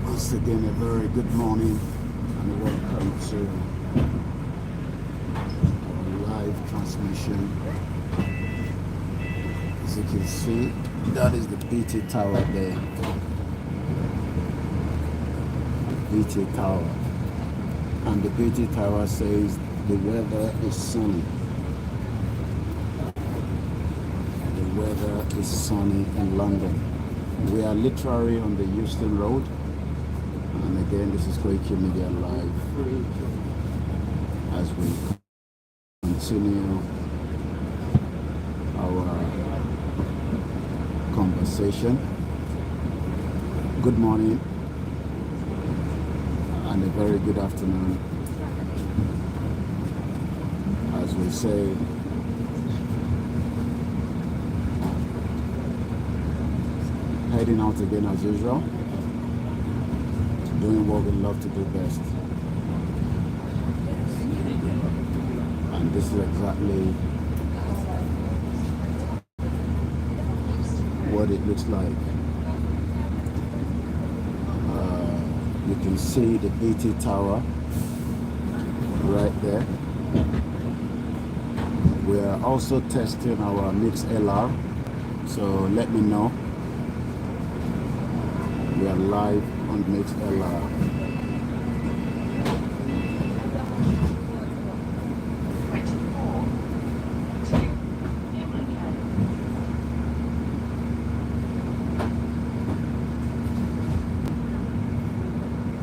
Once again, a very good morning and welcome to our live transmission. As you can see, that is the BT Tower there. BT Tower. And the BT Tower says the weather is sunny. The weather is sunny in London. We are literally on the Euston Road. And again, this is KOIKIMEDIA Live as we continue our conversation. Good morning and a very good afternoon. As we say, heading out again as usual. Doing what we love to do best. And this is exactly what it looks like. You can see the BT Tower right there. We are also testing our mixed LR, so let me know. We are live on mixed LR.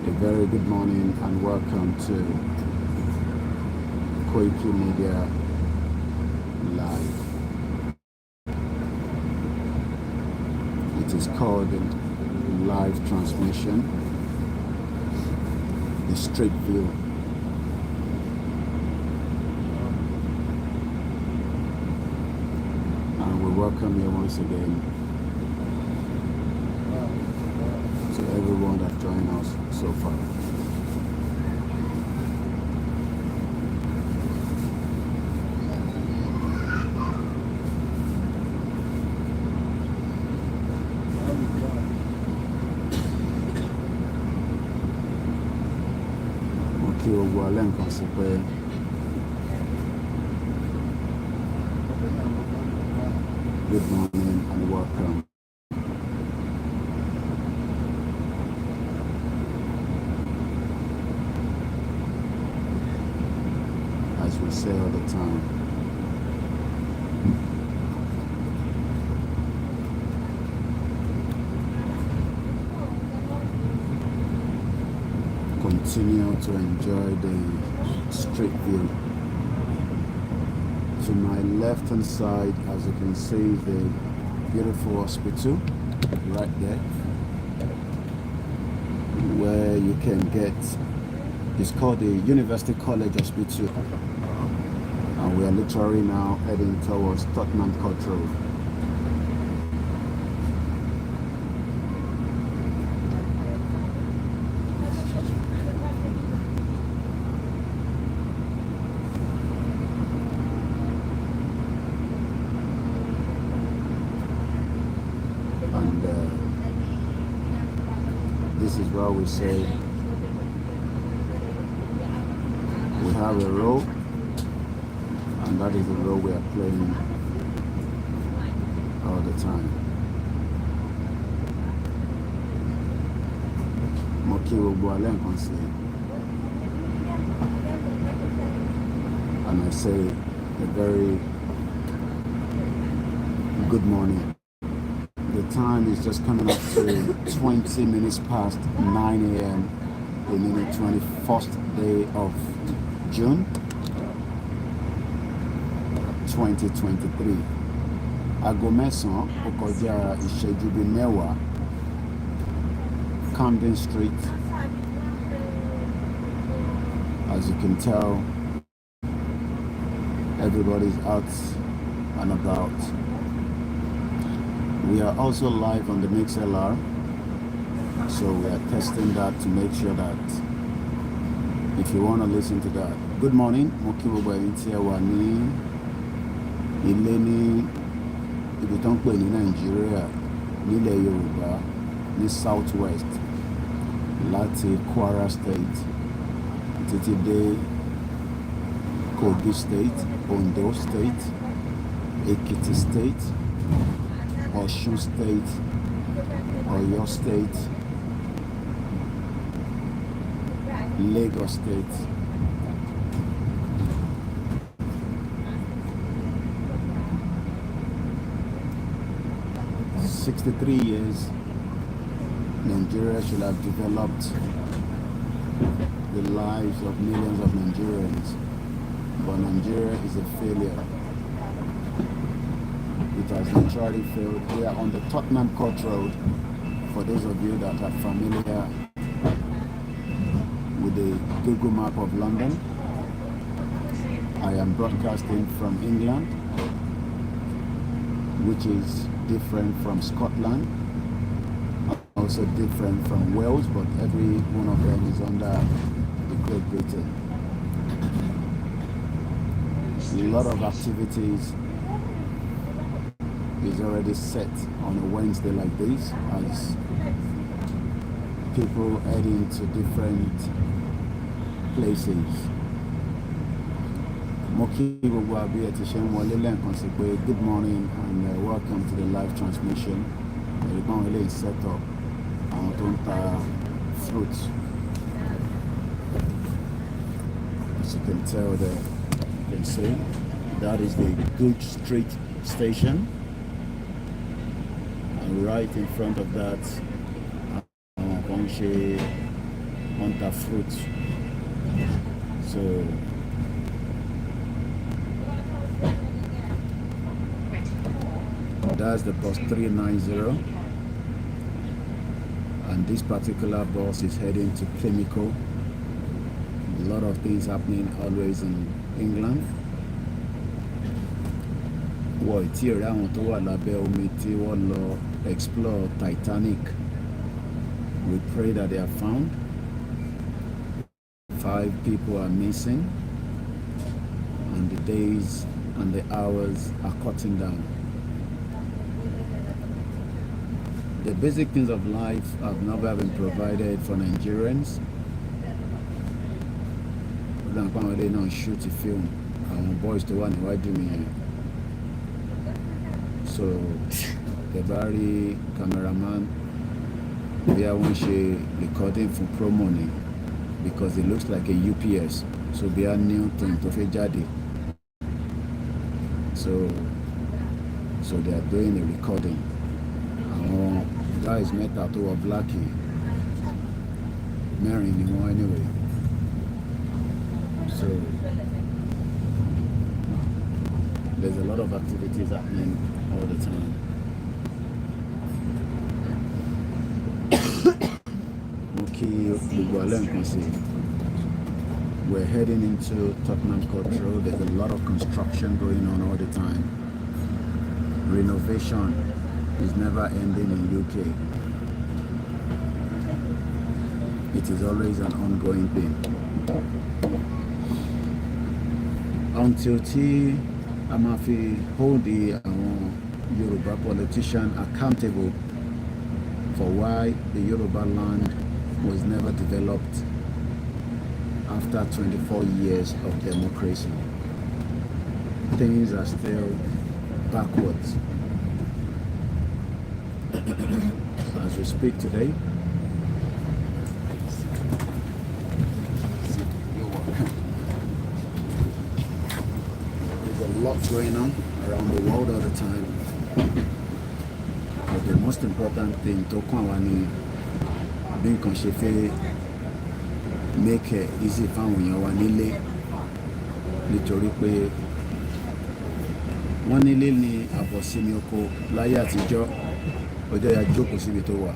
A very good morning and welcome to KOIKIMEDIA Live. It is called live transmission, the street view. And we welcome you once again to everyone that joined us so far. Good morning and welcome. As we say all the time, continue to enjoy the street view. To my left hand side, as you can see, the beautiful hospital right there, where you can get, it's called the University College Hospital, and we are literally now heading towards Tottenham Court Road. This is where we say we have a role, and that is the role we are playing all the time. And I say a very good morning. The time is just coming up to 20 minutes past 9 a.m. in the 21st day of June 2023. Aago mẹ́sàn-án ó kọjá ìṣẹ́jú bíi mẹ́wàá. Camden Street. As you can tell, everybody's out and about. We are also live on the MixLR, so we are testing that to make sure that if you want to listen to that. Good morning, Mokibobo Intiawani, Ileni, Ibitonkwe in Nigeria, Nile Yoruba, Ni Southwest, Lati Kwara State, Titide, Kogi State, Ondo State, Ekiti State, Ocean State, Oyo State, Lagos State, "63 years, Nigeria should have developed the lives of millions of Nigerians, but Nigeria is a failure. It has literally failed." We are on the Tottenham Court Road. For those of you that are familiar with the Google map of London, I am broadcasting from England, which is different from Scotland, also different from Wales, but every one of them is under the Great Britain. A lot of activities is already set on a Wednesday like this, as people heading to different places. Good morning and welcome to the live transmission. We're set up our fruits. As you can tell there, you can see that is the Good Street station, and right in front of that, Hunter Fruits. So that's the bus 390, and this particular bus is heading to Clinical. A lot of things happening always in England. Explore Titanic. We pray that they are found. 5 people are missing, and the days and the hours are cutting down. The basic things of life have never been provided for Nigerians. They don't shoot a film. Our boys the one who do me. So the Barry cameraman, we are recording for pro money because it looks like a UPS. So they are new thing to jadi. So they are doing the recording. Guys met out to a blackie. Marrying you anyway. So there's a lot of activities happening all the time. We're heading into Tottenham Court Road. There's a lot of construction going on all the time. Renovation is never ending in UK. It is always an ongoing thing. Until Amafi hold the Yoruba politician accountable for why the Yoruba land was never developed after 24 years of democracy. Things are still backwards. As we speak today, there's a lot going on around the world all the time. But the most important thing to Kwani being conscious make it easy for when you want to nítorí pé wọ́n nílé ní àbọ̀sími oko láyé àtijọ́ ọjọ́ ya jókòó síbi tó wà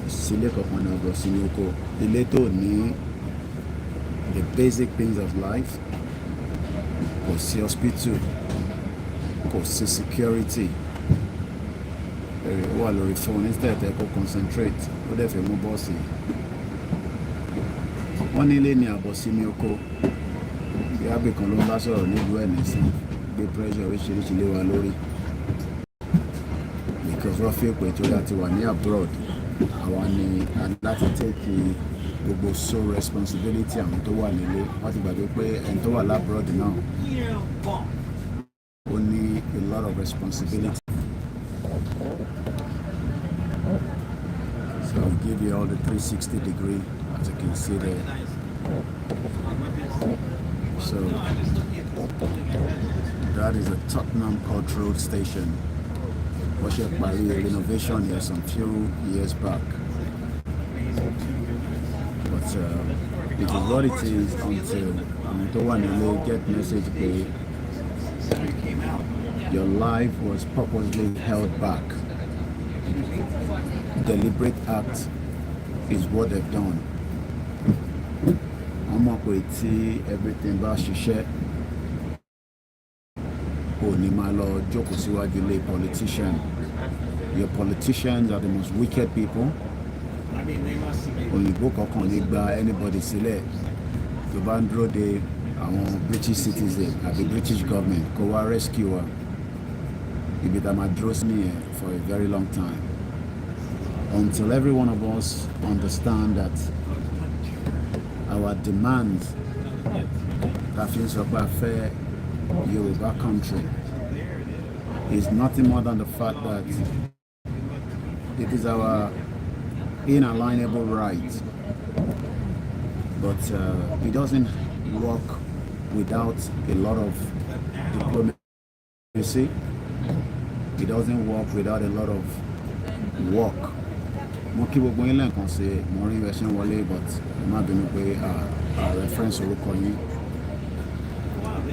sílé kankan ní àbọ̀sími oko ilé tó ní the basic things of life, kò sí hospital, kò sí security, ó wà lórí phone instead ẹ kó concentrate ó dẹ̀ fẹ́ mú bọ́ọ̀sì. Wọ́n nílé ní àbọ̀sími oko bí abìkan ló ń bá sọ̀rọ̀ nílùú ẹ̀ nìsín gbé pressure oríṣiríṣi lé wa lórí because wọ́n fi pé tó yá ti wà ní abroad àwa ni láti take gbogbo sole responsibility àwọn tó wà nílé. Wọ́n ti gbàgbé pé ẹni tó wà labroad náà ó ní a lot of responsibility. So I'll give you all the 360 degree as you can see there. So that is a Tottenham Court Road station. Was a renovation here some few years back. But it is what it is until the one you get message pay. Your life was purposely held back. Deliberate act is what they've done. I'm up with everything about Shisha. Ní máa lọ jókòó síwájú ilé politician. Your politicians are the most wicked people. Òyìnbó kankan ní gba anybody sílẹ̀ tó bá ń dúró de àwọn British citizen àbí British government kó wá rescue wa. Ibi tá máa dúró sí nìyẹn for a very long time until every one of us understand that our demands tá fi ń sọ pé a fẹ́ Yoruba country is nothing more than the fact that it is our inalienable right, but it doesn't work without a lot of diplomacy. It doesn't work without a lot of work. Mo kí gbogbo yín lẹ́ẹ̀kan sí mo rí ẹṣin wọlé but má bínú pé reference orúkọ yín.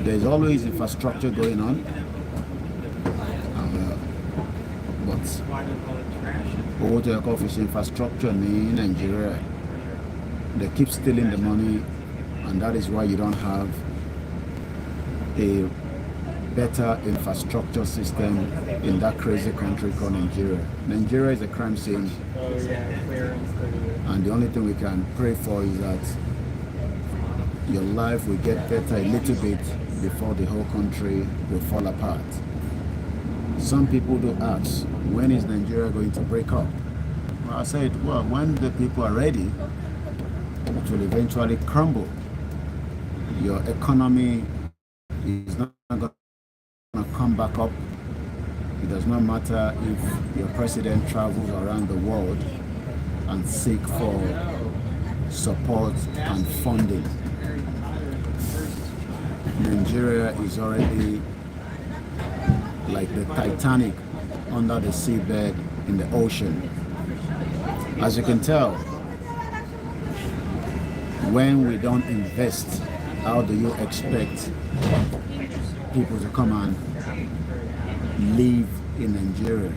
There's always infrastructure going on, but owó tó yẹ kó fi ṣe infrastructure ní Nigeria, they keep stealing the money, and that is why you don't have a better infrastructure system in that crazy country called Nigeria. Nigeria is a crime scene, and the only thing we can pray for is that your life will get better a little bit before the whole country will fall apart. Some people do ask, when is Nigeria going to break up? Well, I said, well, when the people are ready, it will eventually crumble. Your economy is not going to come back up. It does not matter if your president travels around the world and seek for support and funding. Nigeria is already like the Titanic under the seabed in the ocean. As you can tell, when we don't invest, how do you expect people to come and live in Nigeria?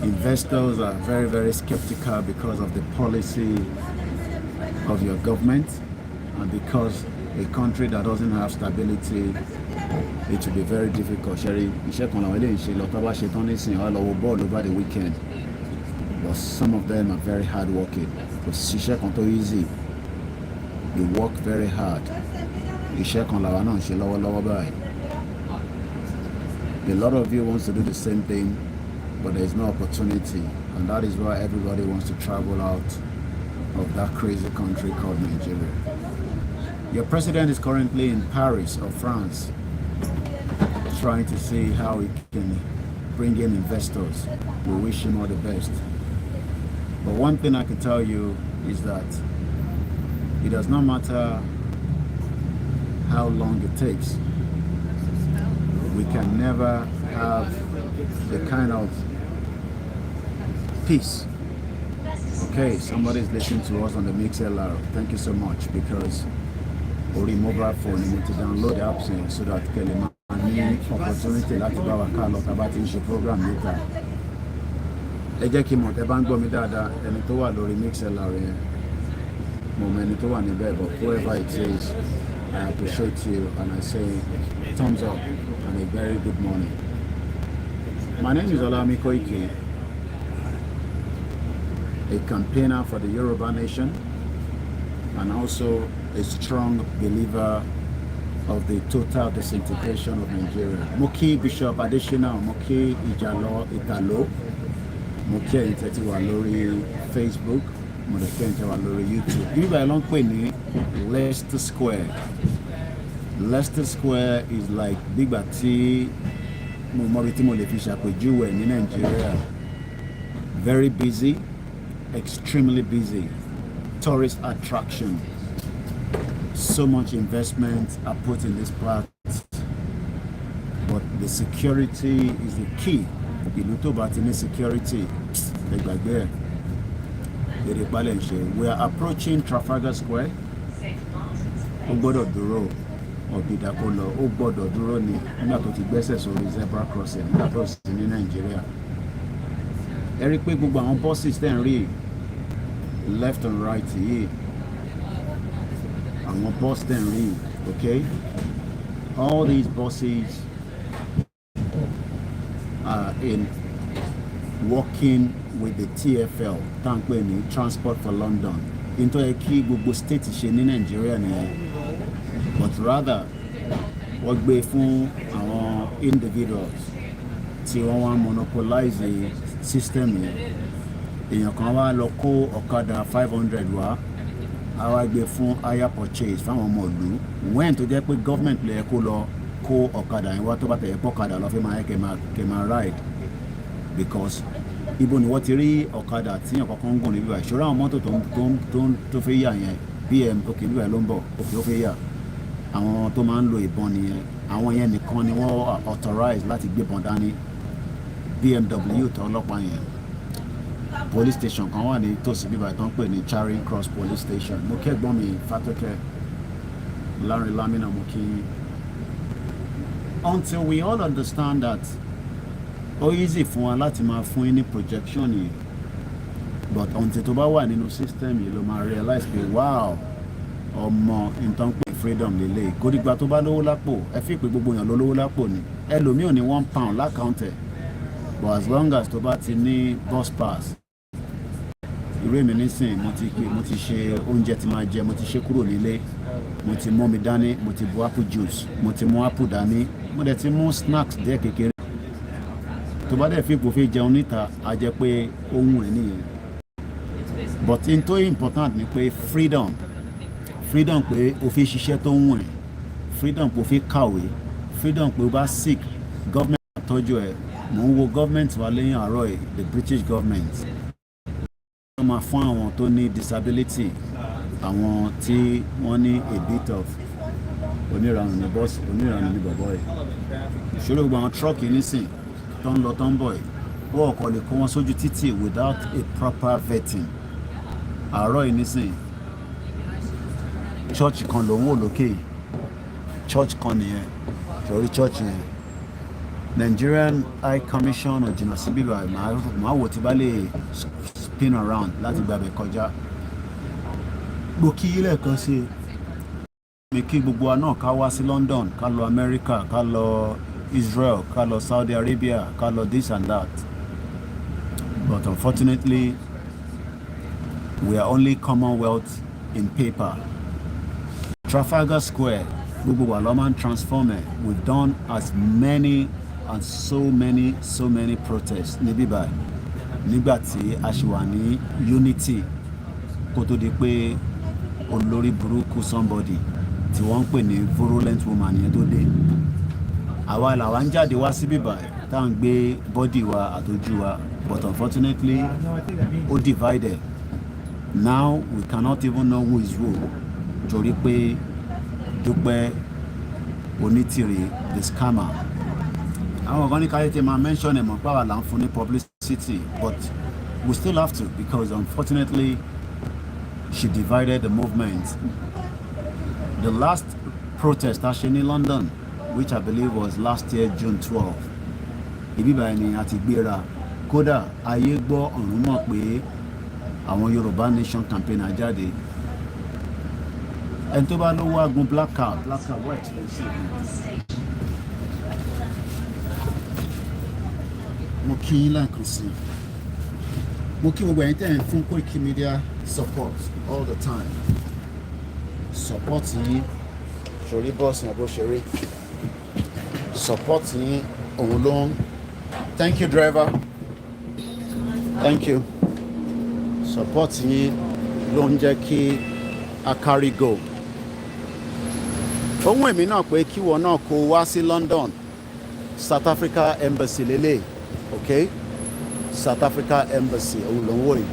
Investors are very, very skeptical because of the policy of your government, and because a country that doesn't have stability, it will be very difficult. Over the weekend, but some of them are very hardworking. Easy. You work very hard. A lot of you wants to do the same thing, but there is no opportunity, and that is why everybody wants to travel out of that crazy country called Nigeria. Your president is currently in Paris or France, trying to see how he can bring in investors. We wish him all the best. But one thing I can tell you is that it does not matter how long it takes. We can never have the kind of peace. Okay, somebody's listening to us on the MixLR. Thank you so much, because orí mobile phone ni mo ti download apps yẹn so that kẹ́lẹ́ máa ní opportunity láti bá wa ká lọ tá a bá ti ń ṣe program níta. Ẹ jẹ́ kí n mọ̀ tẹ́ bá ń gbọ́ mi dáadáa, ẹni tó wà lórí mixlr yẹn mo mọ ẹni tó wà níbẹ̀, but whoever it is, I appreciate you and I say thumbs up and a very good morning. My name is Olami Koiki, a campaigner for the Yoruba nation and also a strong believer of the total disintegration of Nigeria. Mo kí Bishop Adesina, mo kí Ìjàlọ Ìtàló, mo kí ẹ̀yin tẹ́ ti wà lórí Facebook, mo lè kí ẹ̀yin tẹ́ wà lórí YouTube. Bí báyìí ló ń pè ní Leicester Square. Leicester Square is like bígbà tí mo mọ bí tí mo lè fi ṣàpèjúwe ní Nigeria. Very busy, extremely busy. Tourist attraction. So much investment are put in this part, but the security is the key. Ìlú tó bá ti ní security, ẹgbàgbé èrè palẹ̀ ń ṣe. We are approaching Trafalgar Square. Ó gbọ́dọ̀ dúró ọ̀bìdà kó lọ, ó gbọ́dọ̀ dúró ní nígbà tó ti gbẹ́sẹ̀ sórí zebra crossing nígbà tó sì ní Nàìjíríà. Ẹ rí pé gbogbo àwọn buses tẹ̀ ń rí left and right yìí, àwọn bus tẹ̀ ń rí, okay? All these buses are in working with the TFL, tá ń pè ní Transport for London. Nítorí kí gbogbo state ṣe ní Nàìjíríà nìyẹn. But rather wọ́n gbé fún àwọn individuals tí wọ́n wá monopolize the system yẹn. Èèyàn kan wá lọ kó ọ̀kadà 500 wá, a wá gbé fún hire purchase fáwọn ọmọ ìlú. When tó jẹ́ pé government lè kó lọ kó ọ̀kadà yẹn wá, tó bá tẹ̀yẹ pọ̀ ọ̀kadà lọ fi máa yẹ kẹ́ máa ride, because ibo ni wọ́n ti rí ọ̀kadà tí èèyàn kankan ń gùn níbí báyìí. Ṣòro àwọn mọ́tò tó fẹ́ yà yẹn BM òkè níbẹ̀ ló ń bọ̀, òkè ó fẹ́ yà. Àwọn tó máa ń lo ìbọn nìyẹn, àwọn yẹn nìkan ni wọ́n authorize láti gbébọn dání. BMW tó ọlọ́pàá yẹn. Police station kan wà ní tòsí bíbá tó ń pè ní Charing Cross Police Station. Mo kẹ́gbọ́n mi Fatoke Lárin Lamina mo kí. Until we all understand that ó easy fún wa láti máa fún yín ní projection yìí, but until tó bá wà nínú system yìí ló máa realize pé wow, ọmọ nǹkan pé freedom lélẹ̀. Kò dìgbà tó bá lówó lápò, ẹ fi pé gbogbo èèyàn ló lówó lápò ni. Ẹlòmíì ò ní £1 lákàùntẹ̀, but as long as tó bá ti ní bus pass, irú èmi nísìn mo ti ṣe oúnjẹ tí máa jẹ, mo ti ṣe kúrò nílé, mo ti mú mi dání, mo ti bu apple juice, mo ti mú apple dání, mo dẹ̀ ti mú snacks díẹ̀ kékeré. Tó bá dẹ̀ fi ipò fi jẹun níta, a jẹ́ pé ohun ẹ̀ nìyẹn. But in tó important ni pé freedom pé o fi ṣiṣẹ́ tó ń wọ̀n, freedom pé o fi kàwé, freedom pé o bá sick, government àtọ́jú ẹ̀. Mo ń wo government wa lẹ́yìn àárọ̀ ẹ̀, the British government. Wọ́n máa fún àwọn tó ní disability, àwọn tí wọ́n ní a bit of oníranù ní bọ́ọ̀sì, oníranù ní bọ̀bọ̀ ẹ̀. Ìṣòro gbogbo àwọn truck nísìn tó ń lọ tó ń bọ̀ ẹ̀, wọ́n kò lè kó wọn sójú títì without a proper vetting. Àárọ̀ yìí nísìn church kan ló ń wò lókè, church kan nìyẹn, torí church yẹn Nigerian High Commission ò jìnnà sí bíbá, màá wò tí bá lè spin around láti gbàgbé kọjá. Gbòkí ilẹ̀ kan sí mi kí gbogbo wa náà ká wá sí London, ká lọ America, ká lọ Israel, ká lọ Saudi Arabia, ká lọ this and that, but unfortunately we are only Commonwealth in paper. Trafalgar Square, gbogbo wa ló máa ń transform it. We've done as many and so many protests níbí báyìí nígbà tí a ṣì wà ní unity, kó tó di pé olórí burúkú somebody tí wọ́n ń pè ní virulent woman yẹn tó dé. Àwa làwa ń jáde wá síbí báyìí tá à ń gbé body wa àtọ́jú wa, but unfortunately ó divided. Now we cannot even know who is who, torí pé Dúpẹ́ Onítìrì the scammer. Àwọn kan ní káyé tí máa mention ẹ̀ mọ̀ pé àwa là ń fún ní publicity, but we still have to, because unfortunately she divided the movement. The last protest actually in London, which I believe was last year, June 12. Ibi báyìí ni a ti gbéra. Kódà ayé gbọ́ ọ̀run mọ̀ pé àwọn Yorùbá Nation campaign jáde. Ẹni tó bá lówó agun black card wà expensive. Mo kí yín lẹ́ẹ̀kan sí. Mo kí gbogbo ẹ̀yin tẹ́ ẹ̀ ń fún Koiki Media support all the time. Support yín sórí bọ́ọ̀sì àbó ṣeré. Support yín òun ló ń. Thank you, driver. Thank you. Support yín ló ń jẹ́ kí a carry go. Ohun èmi náà pé kí wọ́n náà kó wá sí London, South Africa Embassy lélẹ̀, okay? South Africa Embassy, òun ló ń wò yìí.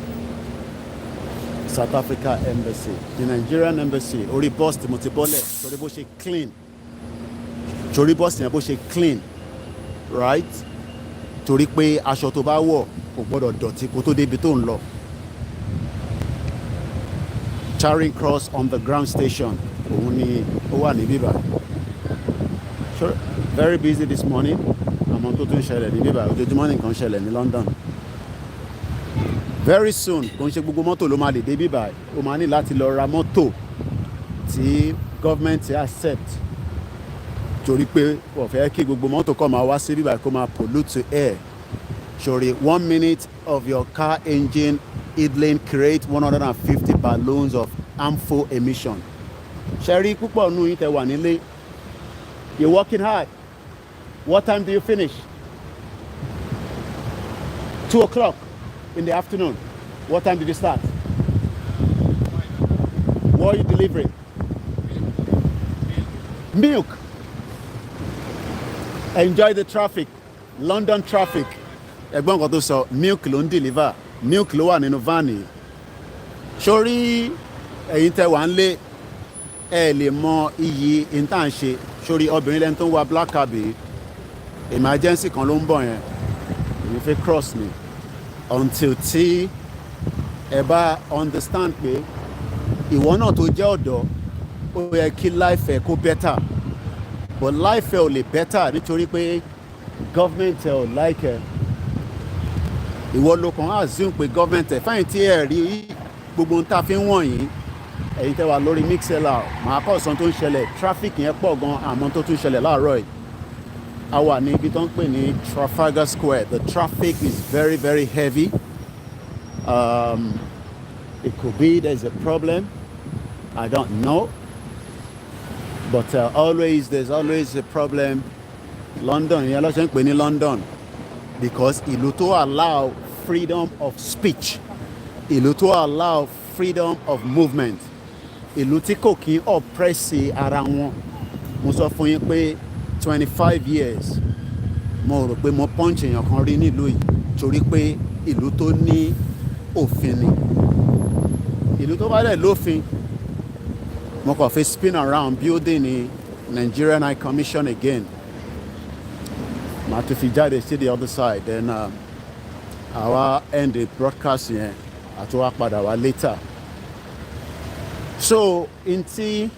South Africa Embassy, the Nigerian Embassy, orí bus tí mo ti bọ́lẹ̀, torí bó ṣe clean. Torí bus yẹn bó ṣe clean, right? Torí pé aṣọ tó bá wọ̀ kò gbọ́dọ̀ dọ̀tí kó tó débi tó ń lọ. Charing Cross Underground Station, òun ni ó wà ní bíbá. Sure, very busy this morning. Àmọ́ tó tún ṣẹlẹ̀ ní bíbá, ojoojúmọ́ nìkan ṣẹlẹ̀ ní London. Very soon, kò ń ṣe gbogbo mọ́tò ló máa lè dé bíbá. O máa ní láti lọ ra mọ́tò tí government accept. Torí pé wọ́n fẹ́ kí gbogbo mọ́tò kọ́ máa wá sí bíbá kó máa pollute air. Sorry, 1 minute of your car engine idling create 150 balloons of harmful emission. Sherry, púpọ̀ nù yín tẹ́ wà nílé. You're working hard. What time do you finish? 2 o'clock in the afternoon. What time did you start? What are you delivering? Milk. Enjoy the traffic. London traffic. Ẹ̀gbọ́n kan tó sọ milk ló ń deliver. Milk ló wà nínú van yìí. Sórí ẹ̀yin tẹ́ wà ń lé ẹ lè mọ iyì intern ṣe. Sórí obìnrin lẹ́nu tó ń wa black cab yìí. Emergency kan ló ń bọ̀ yẹn. Èmi fẹ́ cross ni. Until tí ẹ bá understand pé ìwọ náà tó jẹ́ ọ̀dọ́ ó yẹ kí life ẹ kó better. But life ẹ ò lè better nítorí pé government ẹ ò like ẹ. Ìwọ ló kàn assume pé government ẹ fáyìn tí ẹ rí gbogbo ohun tá a fi ń wọ̀nyí ẹ̀yin tẹ́ wà lórí mixlr màá kọ́ ọ̀sán tó ń ṣẹlẹ̀ traffic yẹn pọ̀ gan àmọ́ tó tún ṣẹlẹ̀ láàárọ̀ yìí. A wà ní ibi tó ń pè ní Trafalgar Square. The traffic is very, very heavy. It could be there's a problem. I don't know. But there's always a problem. London, yẹn ló ṣe ń pè ní London because ìlú tó allow freedom of speech, ìlú tó allow freedom of movement, ìlú tí kò kí oppress ara wọn. Mo sọ fún yín pé 25 years mo rò pé mo punch èèyàn kan rí nílùú yìí torí pé ìlú tó ní òfin ni. Ìlú tó bá dẹ̀ lófin mo kàn fi spin around building ní Nigerian High Commission again. Màá tún fi jáde sí the other side then àwa end the broadcast yẹn àti wá padà wá later. So n tí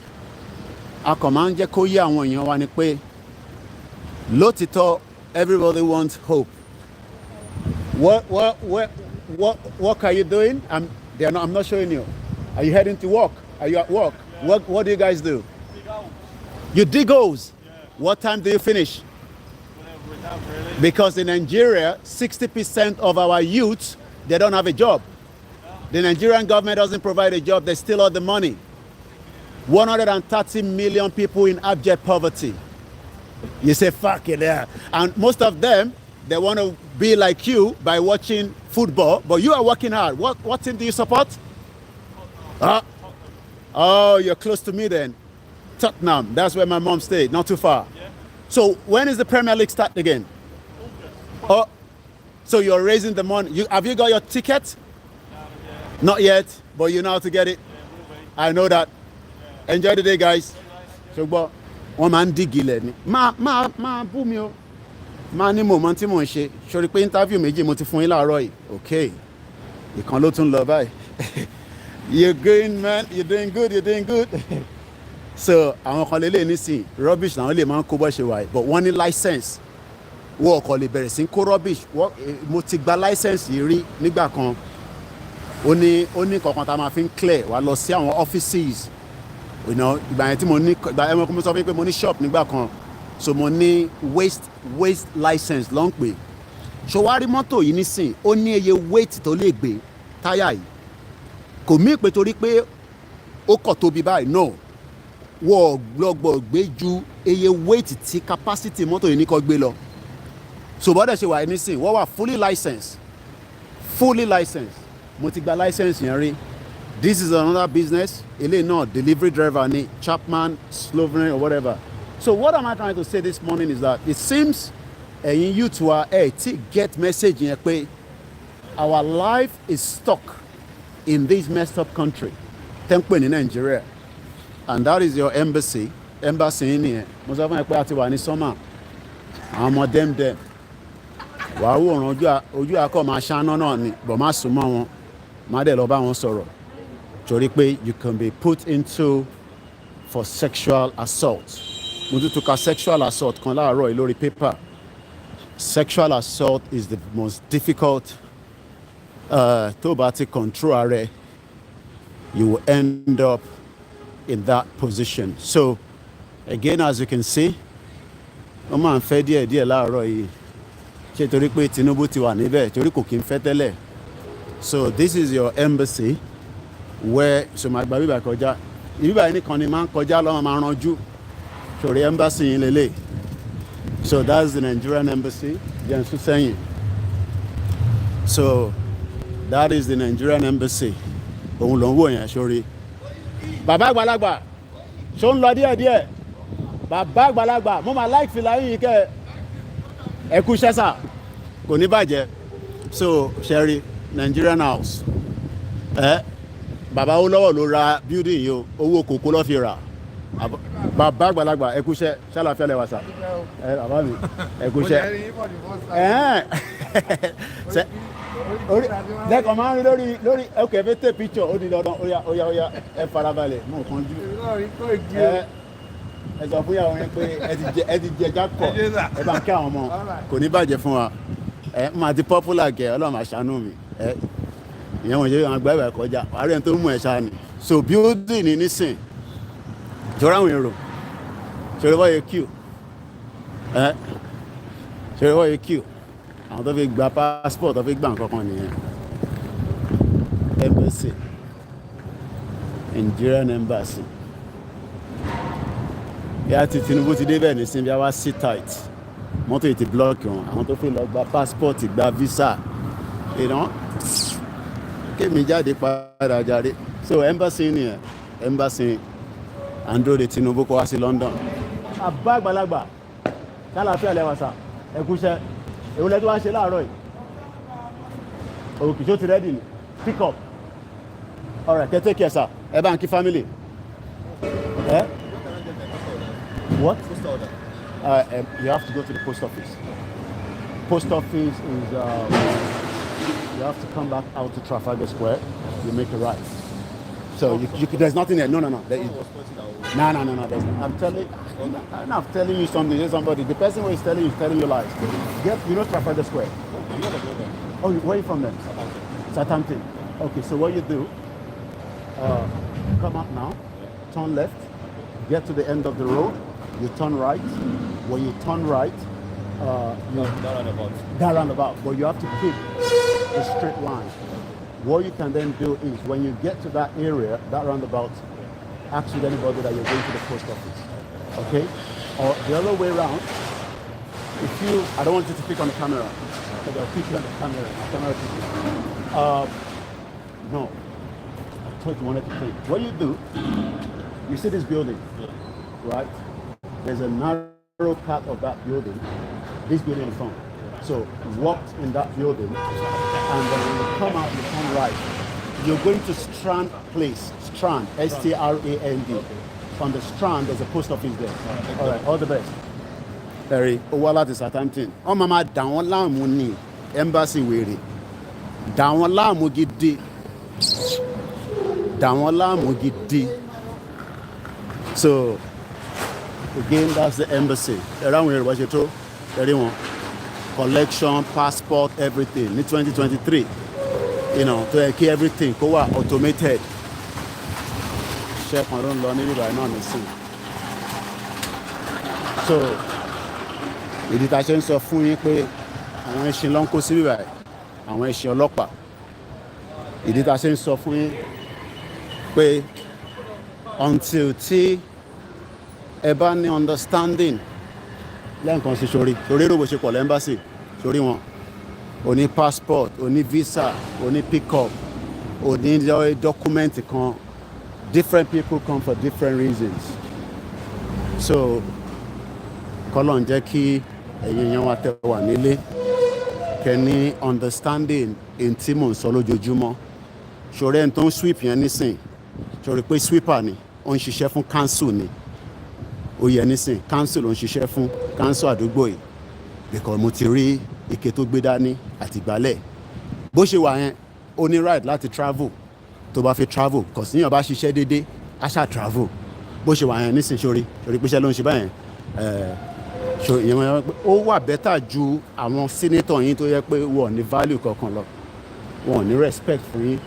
a kàn máa ń jẹ́ kó yé àwọn èèyàn wa ni pé lótìtọ́ everybody wants hope. What are you doing? I'm not showing you. Are you heading to work? Are you at work? What do you guys do? Dig holes. You dig holes? Yeah. What time do you finish? Whenever we have, really. Because in Nigeria, 60% of our youth, they don't have a job. Yeah. The Nigerian government doesn't provide a job. They steal all the money. 130 million people in abject poverty. You say, fuck it, yeah. And most of them, they want to be like you by watching football, but you are working hard. What team do you support? Oh, you're close to me then. Tottenham, that's where my mom stayed, not too far. Yeah. So when is the Premier League start again? Oh, so you're raising the money. Have you got your ticket? Not yet, but you know how to get it. Yeah, I know that. Yeah. Enjoy the day, guys. So, wọ́n máa ń dígì lẹ̀ ni. Máa bú mi o. Máa ní moment tí mò ń ṣe. Sori pé interview méjì mo ti fún yín láàárọ̀ yìí. Okay. Ìkan ló tún lọ báyìí. You're going, man. You're doing good. You're doing good. So àwọn kan lélẹ̀ nísìn rubbish làwọn lè máa ń kó bọ́ ṣe wà but wọ́n ní license wọ́n ọkọ̀ lè bẹ̀rẹ̀ sí kó rubbish mo ti gba license yìí rí nígbà kan ó ní kankan tá a máa fi ń clear wá lọ sí àwọn offices ìgbà yẹn tí mo ní ìgbà yẹn mo sọ fún yín pé mo ní shop nígbà kan so mo ní waste license ló ń pè ṣòwárí mọ́tò yìí nísìn ó ní iye weight tó lè gbé táyà yìí kò mí pé torí pé ó kọ̀ tóbi báyìí no wọ́n gbọ́gbọ́ gbé ju iye weight tí capacity mọ́tò yìí ní kó gbé lọ so bọ́dẹ̀ ṣe wà nísìn wọ́n wà fully licensed mo ti gba license yẹn rí this is another business eléyìí náà delivery driver ni Chapman Slovenia or whatever so what am I trying to say this morning is that it seems ẹ̀yin youth wa ti get message yẹn pé our life is stuck in this messed up country tẹ́ńpẹ̀ ní Nigeria and that is your embassy yín nìyẹn mo sọ fún ẹ pé a ti wà ní summer àwọn ọmọ dem wàá wòran ojú akọ máa ṣáná náà ni bọ̀ má sùn mọ́ wọn má dẹ̀ lọ bá wọn sọ̀rọ̀ torí pé you can be put into for sexual assault mo tún tún ka sexual assault kan láàárọ̀ yìí lórí paper sexual assault is the most difficult tó bá ti control ara you will end up in that position so again as you can see wọ́n máa ń fẹ́ díẹ̀ láàárọ̀ yìí ṣe torí pé Tinubu ti wà níbẹ̀ torí kò kí ń fẹ́ tẹ́lẹ̀ so this is your embassy where so máa gba bíbá kọjá bíbá yìí nìkan ni máa ń kọjá lọ́wọ́ máa ranjú sórí embassy yìí lélẹ̀ so that's the Nigerian embassy jẹ́ sún sẹ́yìn so that is the Nigerian embassy òun ló ń wò yẹn sórí bàbá àgbàlagbà ṣó ń lọ díẹ̀díẹ̀ bàbá àgbàlagbà mo máa like fìlà yìí kẹ́ ẹ kú ṣẹ́sà kò ní bàjẹ́ so ṣẹ́rí Nigerian house bàbá olówó ló ra building yìí o owó kòkó ló fi rà bàbá àgbàlagbà ẹ kú ṣẹ́ ṣàlàfẹ́ lẹ́wà sà bàbá mi ẹ kú ṣẹ́ lẹ́kọ̀ọ́ máa ń rí lórí ok ẹ fẹ́ tẹ̀ picture ó di dandan óyá ẹ farabalẹ̀ mọ̀ kàn jú ẹ sọ fún yàrá yẹn pé ẹ ti jẹ jákọ̀ ẹ bá ń kí àwọn ọmọ kò ní bàjẹ́ fún wa máa ti popular gẹ̀ ọlọ́run àṣàánú mi ìyẹn wọ̀nyí àwọn àgbà ìwà kọjá àárẹ̀ tó ń mú ẹ̀ ṣáà ni so building ni nísìn jọra àwọn èrò ṣeré wọ́n yẹ queue ṣeré wọ́n yẹ queue àwọn tó fi gba passport tó fi gbà nǹkan kan nìyẹn embassy Nigerian embassy yà ti Tinubu ti dé bẹ́ẹ̀ ní sinbi àwa sit tight mọ́tò yìí ti block wọn àwọn tó fi lọ gba passport gba visa kémi jáde padà jáde so embassy nìyẹn embassy andro de Tinubu kó wá sí London. àbá àgbàlagbà kálàfíà lẹ́wà sà ẹ̀kúṣẹ́ èwo lẹ́tọ́ wá ṣe láàárọ̀ yìí òkè tó ti rẹ́dì ní pick up alright take care sir ẹ bá ń kí family what you have to go to the post office is you have to come back out to Trafalgar Square you make a right so there's nothing there no there is no there's I'm telling you something. There's somebody. The person who is telling you lies. You know Trafalgar Square. Oh, where are you from then? Southampton. Okay, so what you do? Come up now. Turn left. Get to the end of the road. You turn right. When you turn right, that roundabout. But you have to keep a straight line. What you can then do is when you get to that area, that roundabout, ask with anybody that you're going to the post office. Okay? Or the other way around, I don't want you to pick on the camera. Okay, I'll pick you on the camera. No. I told you wanted to think. What you do, you see this building, right? There's a narrow part of that building, this building in front. So walk in that building, and then when you come out, you turn right. You're going to Strand Place, Strand, S-T-R-A-N-D. On the Strand, there's a post office there. All right, all the best. Very. Owala to Southampton. Oh, mama, down láàmú ni embassy wèrè. Down láàmú gidi. Down láàmú gidi. So again, that's the embassy. Around here, Washington, everyone, collection, passport, everything. In 2023, you know, to keep everything go automated. Chef, I don't learn it right now. So, ìdí tá a ṣe ń sọ fún yín pé àwọn ẹṣin ló ń kó sí bíbá ẹ̀, àwọn ẹṣin ọlọ́pàá. Ìdí tá a ṣe ń sọ fún yín pé until tí ẹ bá ní understanding lẹ́ǹkan sí sórí èrò ṣe pọ̀ lẹ́mbàsì sórí wọn, o ní passport, o ní visa, o ní pick-up, o ní document kan. Different people come for different reasons. So kọ́lọ̀ ń jẹ́ kí ẹ̀yin yẹn wá tẹ́ wà nílé kẹ́ ní understanding in tí mò ń sọ lójoojúmọ́. Ṣòro ẹni tó ń sweep yẹn nísìn, ṣòro pé sweeper ni ó ń ṣiṣẹ́ fún council ni. Ó yẹ nísìn council ló ń ṣiṣẹ́ fún council àdúgbò yìí, because mo ti rí ike tó gbé dání àti ìgbálẹ̀. Bó ṣe wà yẹn, ó ní right láti travel tó bá fi travel, because níyàn bá ṣiṣẹ́ déédéé á ṣá travel. Bó ṣe wà yẹn nísìn ṣòro pé iṣẹ́ ló ń ṣe báyẹn. So ìyẹn ó wà better ju àwọn senator yín tó yẹ pé wọ́n ní value kankan lọ, wọ́n ní respect fún yín.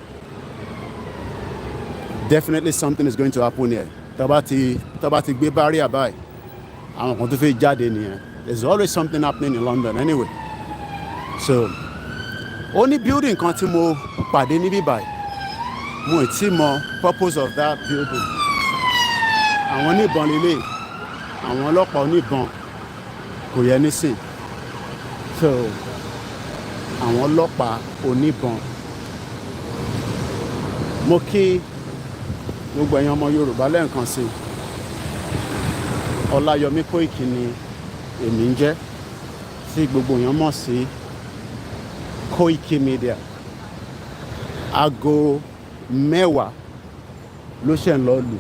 Definitely something is going to happen here. Tó bá ti gbé barrier báyìí, àwọn kan tó fẹ́ jáde nìyẹn. There's always something happening in London anyway. So ó ní building kan tí mo pàdé níbí báyìí, mo ì tí mọ purpose of that building. Àwọn oníbọn lélẹ̀, àwọn ọlọ́pàá oníbọn kò yẹ nísìn. So àwọn ọlọ́pàá oníbọn, mo kí gbogbo ẹ̀yin ọmọ Yorùbá lẹ́ẹ̀kan sí. Ọláyọmí Kóìkì ni èmi ń jẹ́, tí gbogbo èèyàn mọ̀ sí KOIKIMEDIA. Aago 10 ló ṣe ń lọ lù.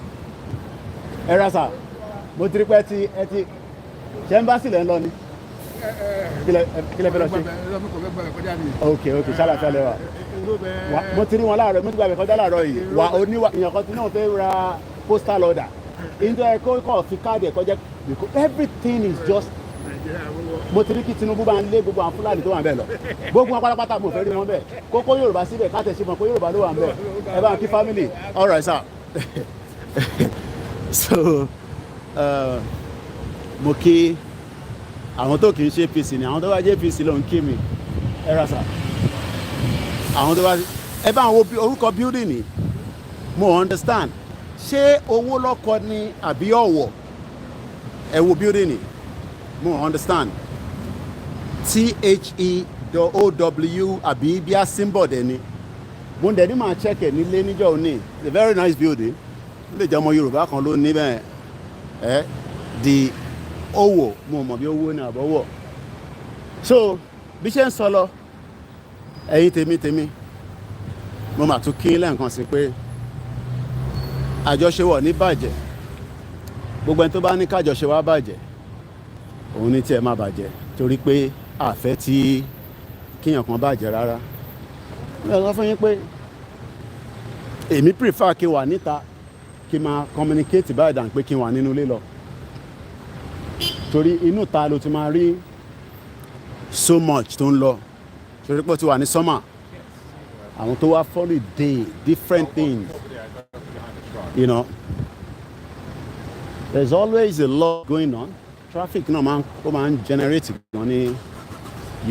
Ẹ ra sà, mo ti rí pé ẹ ti ṣe ń bá sílẹ̀ ń lọ ni. Kí lẹ fẹ́ lọ ṣe? Ok, ṣálàṣà lẹ́wà. Mo ti rí wọn láàárọ̀, mo ti gbàgbé kọjá láàárọ̀ yìí. Wà oníwà èèyàn kan tí náà fẹ́ ra postal order. Ìjọ ẹ̀kọ́ kọ̀ fi káàdì ẹ̀kọ́ jẹ́, because everything is just. Mo ti rí kí Tinubu bá ń lé gbogbo àwọn Fúlàní tó wà ń bẹ̀ lọ. Gbogbo wọn pátápátá mo fẹ́ rí wọn bẹ̀. Kókó Yorùbá síbẹ̀ ká tẹ̀sí mọ̀ pé Yorùbá ló wà ń bẹ̀. Ẹ bá ń kí family. All right sir. So mo kí àwọn tó kì í ṣe APC ni, àwọn tó bá jẹ́ APC ló ń kí mi. Ẹ ra sà. Àwọn tó bá ẹ bá wo orúkọ building ni, mo understand. Ṣé owó lọ́kọ ni àbí ọ̀wọ̀? Ẹ wo building ni, mo understand. THEOW àbí bí a symbol dẹ̀ ni. Mo ń dẹ̀ ní máa check ẹ̀ nílé níjọ́ òní. It's a very nice building. Ó lè jẹ́ ọmọ Yorùbá kan ló ní bẹ́ẹ̀. Di owó, mo mọ̀ bí owó ní àbọ̀wọ̀. So bí ṣe ń sọ lọ, ẹ̀yin tèmi, mo mà tún kí lẹ́ẹ̀kan sí pé àjọṣewọ̀ ní bàjẹ́. Gbogbo ẹni tó bá ní kájọṣe wá bàjẹ́, òun ní tí ẹ má bàjẹ́, torí pé àfẹ́ tí kíyàn kan bàjẹ́ rárá. Mo sọ fún yín pé èmi prefer kí wà níta, kí máa communicate báyìí dàn pé kí wà nínú ilé lọ. Torí inú ta ló ti máa rí so much tó ń lọ. Torí pé ó ti wà ní summer. Àwọn tó wá follow day, different things. You know, there's always a lot going on. Traffic náà máa ń generate gan ní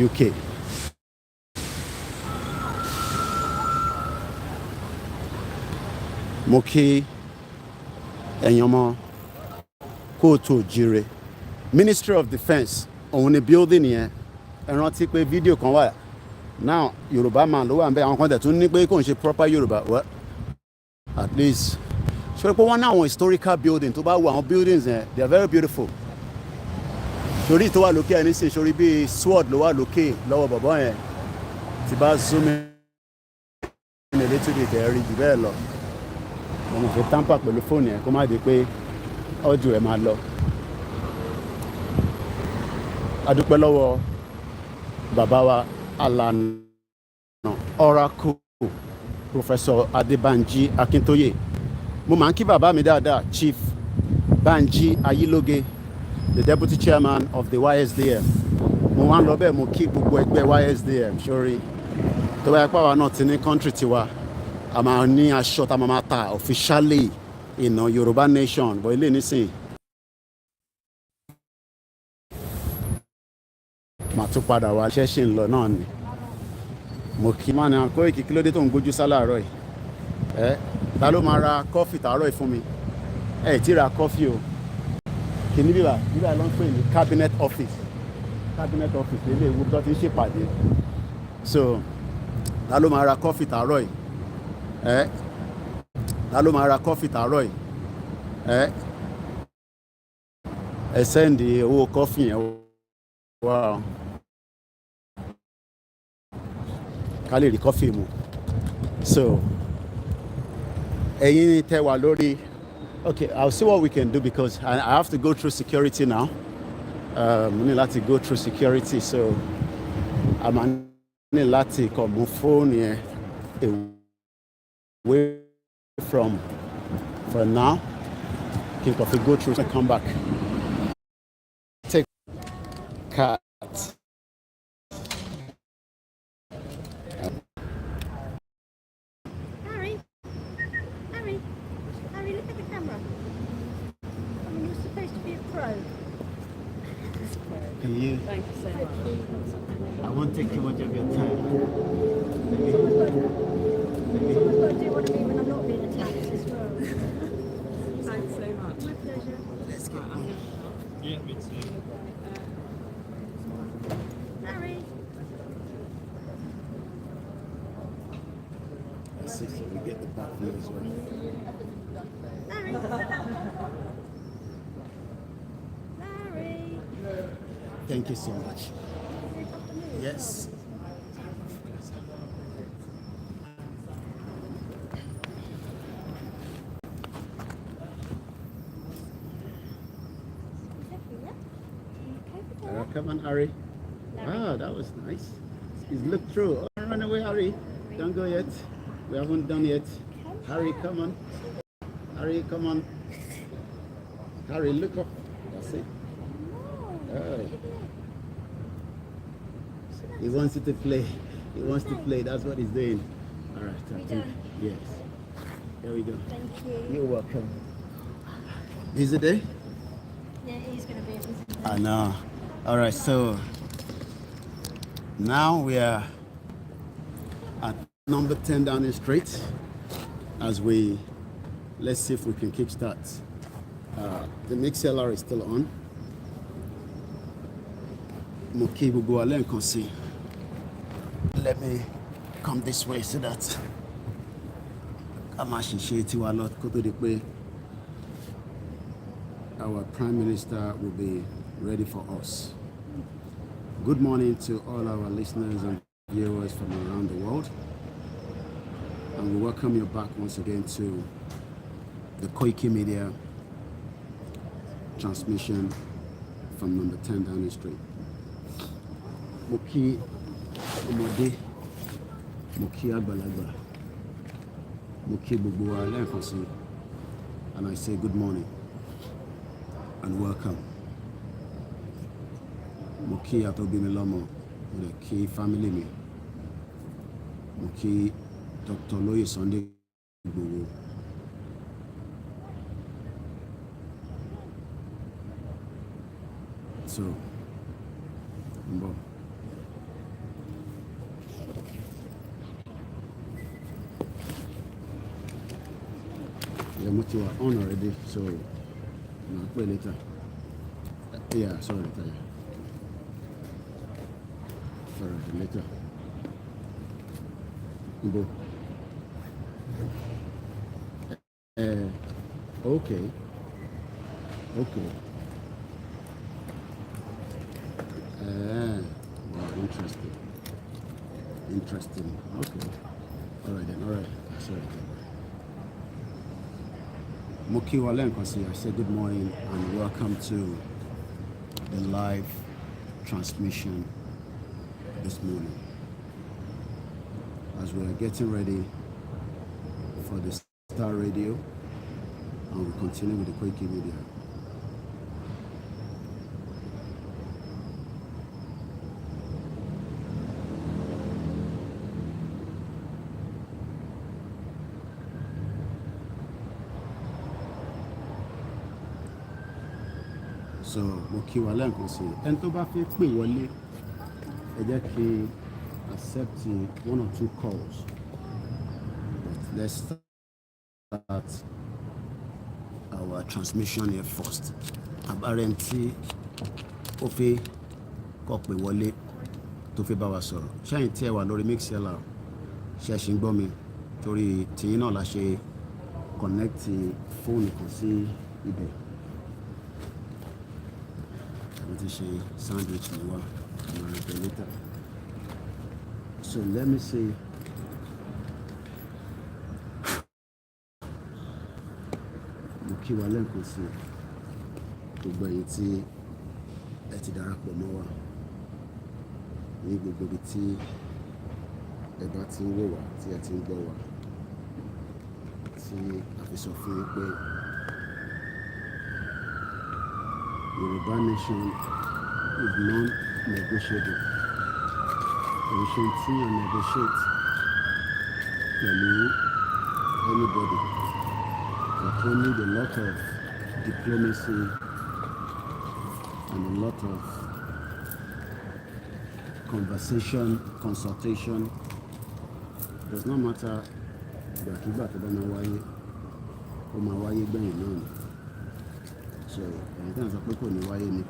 UK. Mo kí ẹ̀yin ọmọ kóòtù òjire. Ministry of Defence, òun ni building yẹn. Ẹ rántí pé fídíò kan wà. Now Yorùbá man ló wà ń bẹ, àwọn kan tẹ̀ tún ní pé kò ń ṣe proper Yorùbá. Well, at least ṣé pé wọ́n ní àwọn historical building tó bá wo àwọn buildings yẹn, they are very beautiful. Sórí tó wà lókè ẹni sìn, sórí bíi sword ló wà lókè lọ́wọ́ bọ̀bọ́ yẹn. Tí bá zoom in a little bit ẹ̀ rí jù bẹ́ẹ̀ lọ. Mo fi tamper pẹ̀lú fóònù yẹn kó má di pé ọjọ́ ẹ̀ máa lọ. A dúpẹ́ lọ́wọ́ bàbá wa Alana Oracle Professor Adébánjí Akíntóyè. Mo máa ń kí bàbá mi dáadáa, Chief Banji Ayiloge, the deputy chairman of the YSDM. Mo wá ń lọ bẹ́ẹ̀ mo kí gbogbo ẹgbẹ́ YSDM sórí tó bá yẹ pé àwa náà ti ní country tiwa a máa ní aṣọ tá a máa ta officially ìnà Yorùbá nation bọ̀ ilé nísìnyí màá tún padà wá iṣẹ́ ṣì ń lọ náà ni mo kí máa ní Koiki kí ló dé tó ń gbójú sálàárọ̀ yìí ta ló máa ra kọ́fì tàárọ̀ yìí fún mi tí ra kọ́fì o kì ní bíbá ló ń pè ní cabinet office lélẹ̀ ewu tó ti ń ṣèpàdé so ta ló máa ra kọ́fì tàárọ̀ yìí ta ló máa ra kọ́fì tàárọ̀ yìí ẹ sẹ́ndì owó kọ́fì yẹn wá ká lè rí kọ́fì mu so ẹ̀yin tẹ́ wà lórí okay I'll see what we can do because I have to go through security now mo ní láti go through security so a máa ní láti kọ̀ mú fóònù yẹn away from for now kí n kàn fi go through and come back take cat. Harry, look at the camera. I mean, you're supposed to be a pro. Can you? Thank you so much. I won't take too much of your time. Someone's got to do what I mean when I'm not being attacked as well. Thanks so much. My pleasure. Let's get on. Yeah, me too. Harry. Let's see so we get the back view as well. Larry. Larry. Thank you so much. Yes. Come on, Harry. Wow, that was nice. He's looked through. Oh, don't run away, Harry. Don't go yet. We haven't done yet. Harry, come on. Harry, come on. Harry, look up. That's it. Oh. He wants you to play. He wants to play. That's what he's doing. All right. I think, yes. Here we go. Thank you. You're welcome. Busy day? Yeah, he's going to be a busy day. I know. All right. So now we are at number 10 Downing Street as let's see if we can kickstart. The mixer is still on. Let me come this way so that our Prime Minister will be ready for us. Good morning to all our listeners and viewers from around the world. And we welcome you back once again to the KOIKIMEDIA transmission from number 10 Downing Street. Moki Omode, Moki Agbalagba, Moki Bugua Lenkosi, and I say good morning and welcome. Moki Atobimilomo, the key family me. Moki Dr. Loye Sunday Igboho. So, Mbo. Yeah, much you are on already, so I'll play later. Yeah, sorry, later. Sorry, later. Mbo. Okay. Wow, interesting. Okay. All right then. All right. Sorry. Moki Walenkosi, I say good morning and welcome to the live transmission this morning. As we are getting ready for the Star Radio, and we continue with the KOIKIMEDIA so mo kí wa lẹ́ẹ̀kan sí ẹni tó bá fẹ́ pè wọlé ẹ jẹ́ kí accept one or two calls but let's start our transmission here first. Àbárẹ̀ tí ó fẹ́ kọ́ pè wọlé tó fẹ́ bá wa sọ̀rọ̀ ṣẹ́yìn tí ẹ wà lórí mixlr ṣe ṣì ń gbọ́ mi torí tìyín náà la ṣe connect fóònù kan sí ibẹ̀ mo ti ṣe sandwich ní wa ọmọ rẹ̀ later so let me see. Mo kí wa lẹ́ẹ̀kan sí gbogbo ẹ̀yin tí ẹ ti darapọ̀ mọ́ wa ní gbogbo ibi tí ẹ bá ti ń wò wá tí ẹ ti ń gbọ́ wá tí a fi sọ fún yín pé Yorùbá nation is non-negotiable. Èyí ṣe tí a negotiate pẹ̀lú anybody. But we need a lot of diplomacy and a lot of conversation, consultation. It does not matter ìgbàkigbà tó bá máa wáyé, ó máa wáyé gbẹ̀yìn náà ni. So ẹ̀yin tí wọ́n sọ pé kò ní wáyé ni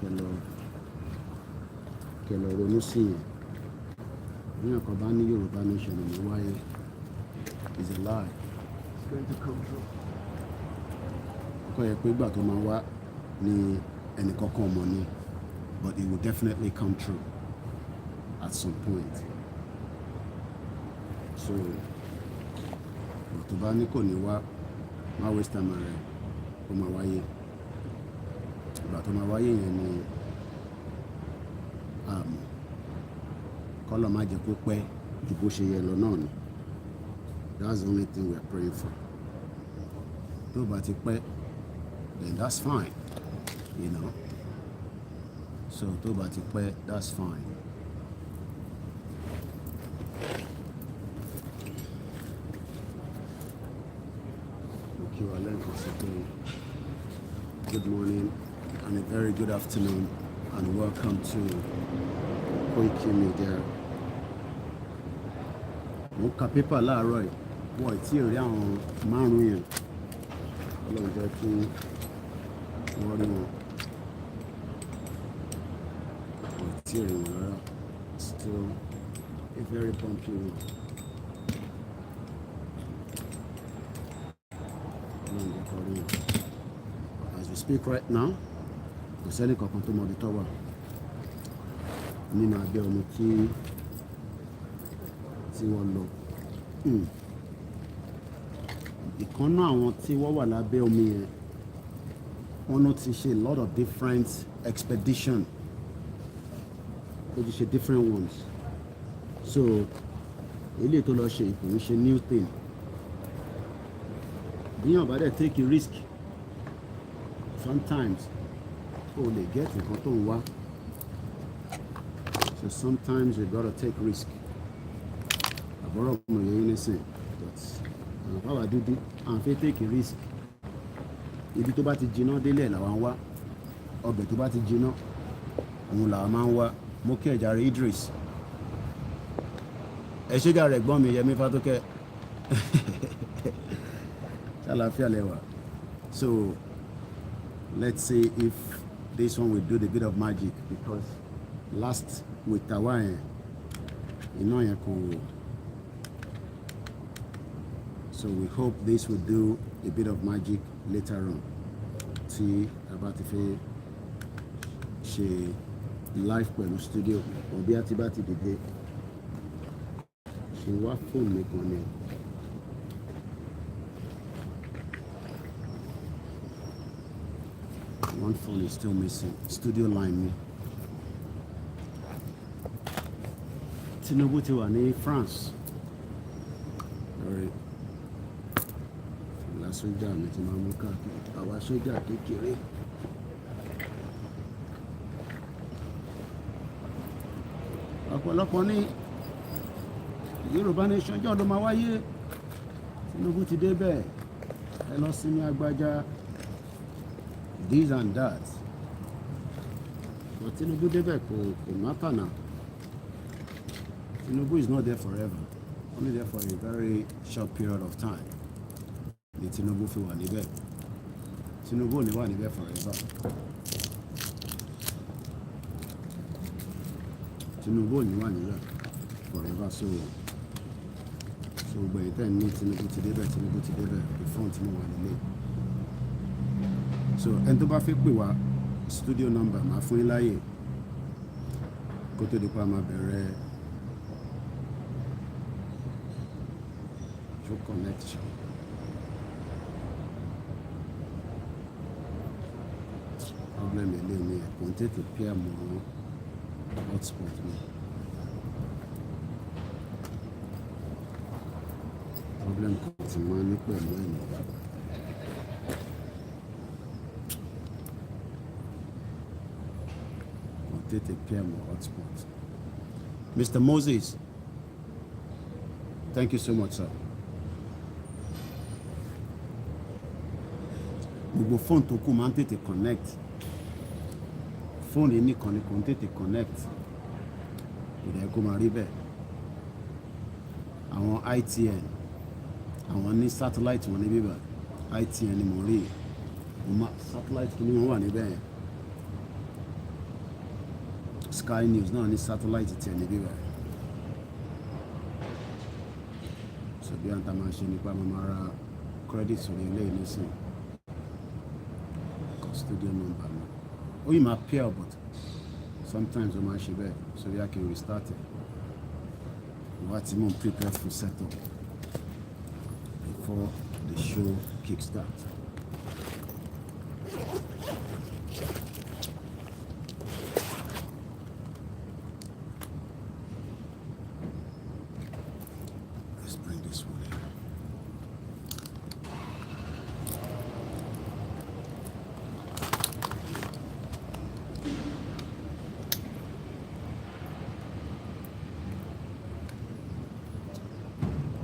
kẹlọ ronú sí yẹn. Bí ọkọ̀ bá ní Yorùbá nation ní wáyé is a lie. It's going to come true. Ọkọ̀ yẹ pé ìgbà tó máa wá ní ẹnìkọ̀ọ̀kan ọmọ ni, but it will definitely come true at some point. So tó bá ní kò ní wá má waste time rẹ̀ ó máa wáyé. Ìgbà tó máa wáyé yẹn ni kọ́lọ̀ má jẹ́ kó pẹ́ ju bó ṣe yẹ lọ náà ni. That's the only thing we are praying for. Tó bá ti pẹ́ then that's fine, you know. So tó bá ti pẹ́ that's fine. Okay, well, good morning and a very good afternoon and welcome to KOIKIMEDIA. Mo ka pépà láàárọ̀ yìí wọ́n tí ò rí àwọn márùn-ún yẹn Ọlọ́run jẹ́ kí wọ́n rí wọn wọ́n tí ò rí wọn rárá. Still a very bumpy road. As we speak right now, kò sẹ́ni kankan tó mọ ibi tó wà nínú abẹ́ omi tí wọ́n lọ. Ìkànnà àwọn tí wọ́n wà lábẹ́ omi yẹn wọ́n náà ti ṣe a lot of different expedition. Ó ti ṣe different ones. So eléyìí tó lọ ṣe ìkò ń ṣe new thing. Bíyàn bá dẹ̀ take a risk sometimes o lè get nǹkan tó ń wá. So sometimes you gotta take risk. Àbọ̀rọ̀ ọmọ yẹn nísìn but báwa dúdú à ń fẹ́ take a risk. Ibi tó bá ti jiná délẹ̀ làwọn wá, ọbẹ̀ tó bá ti jiná òun làwọn máa ń wá. Mo kí ẹ̀jà rẹ̀ Idris ẹ ṣéjà rẹ̀ gbọ́n mi Yẹmí Fátókẹ́. So let's see if this one will do the bit of magic, because last with Tawain, you know, so we hope this will do a bit of magic later on. See about if she live pẹ̀lú studio or bí àti bá ti dìde ṣe wá fóònù nìkan ni. One phone is still missing. Studio line. Tinubu ti wà ní France. Alright. La sójà mi ti máa mú káàkiri. Àwa sójà kékeré. Ọ̀pọ̀lọpọ̀ ní Yorùbá nation jọ́ ló máa wáyé. Tinubu ti débẹ̀. Ẹ lọ sinmi Agbájá. This and that. But Tinubu débẹ̀ kò matter now. Tinubu is not there forever. Only there for a very short period of time. Ni Tinubu fi wà níbẹ̀. Tinubu ò ní wà níbẹ̀ forever. Tinubu ò ní wà níbẹ̀ forever. So gbẹ̀yìn tẹ̀ ní Tinubu ti débẹ̀ the phone tí mo wà nílé. So ẹni tó bá fẹ́ pè wá studio number máa fún yín láyè kó tó di pa máa bẹ̀rẹ̀ show connection. Problem eléyìí ni kò ń tètè pair mọ́ hotspot mi. Problem kan ti máa ní pẹ̀lú ẹ̀yìn. Take care more hotspot. Mr. Moses, thank you so much, sir. Gbogbo phone tó kù máa ń tètè connect. Phone yìí nìkan ni kò ń tètè connect. Ìdá kó máa rí bẹ́ẹ̀. Àwọn ITN, àwọn ní satellite wọn ní bíbá. ITN ni mo rí. Satellite kí ni wọ́n wà níbẹ̀ yẹn. Sky News náà ní satellite ti ẹni bíbẹ̀. So bí àǹtà máa ṣe nípa máa ra credit sórí ilé ìnísìn studio number náà. Ó yìí máa pair but sometimes ó máa ṣe bẹ́ẹ̀ so bí a kì í restart it. Wá tí mò ń prepare for setup before the show kickstart.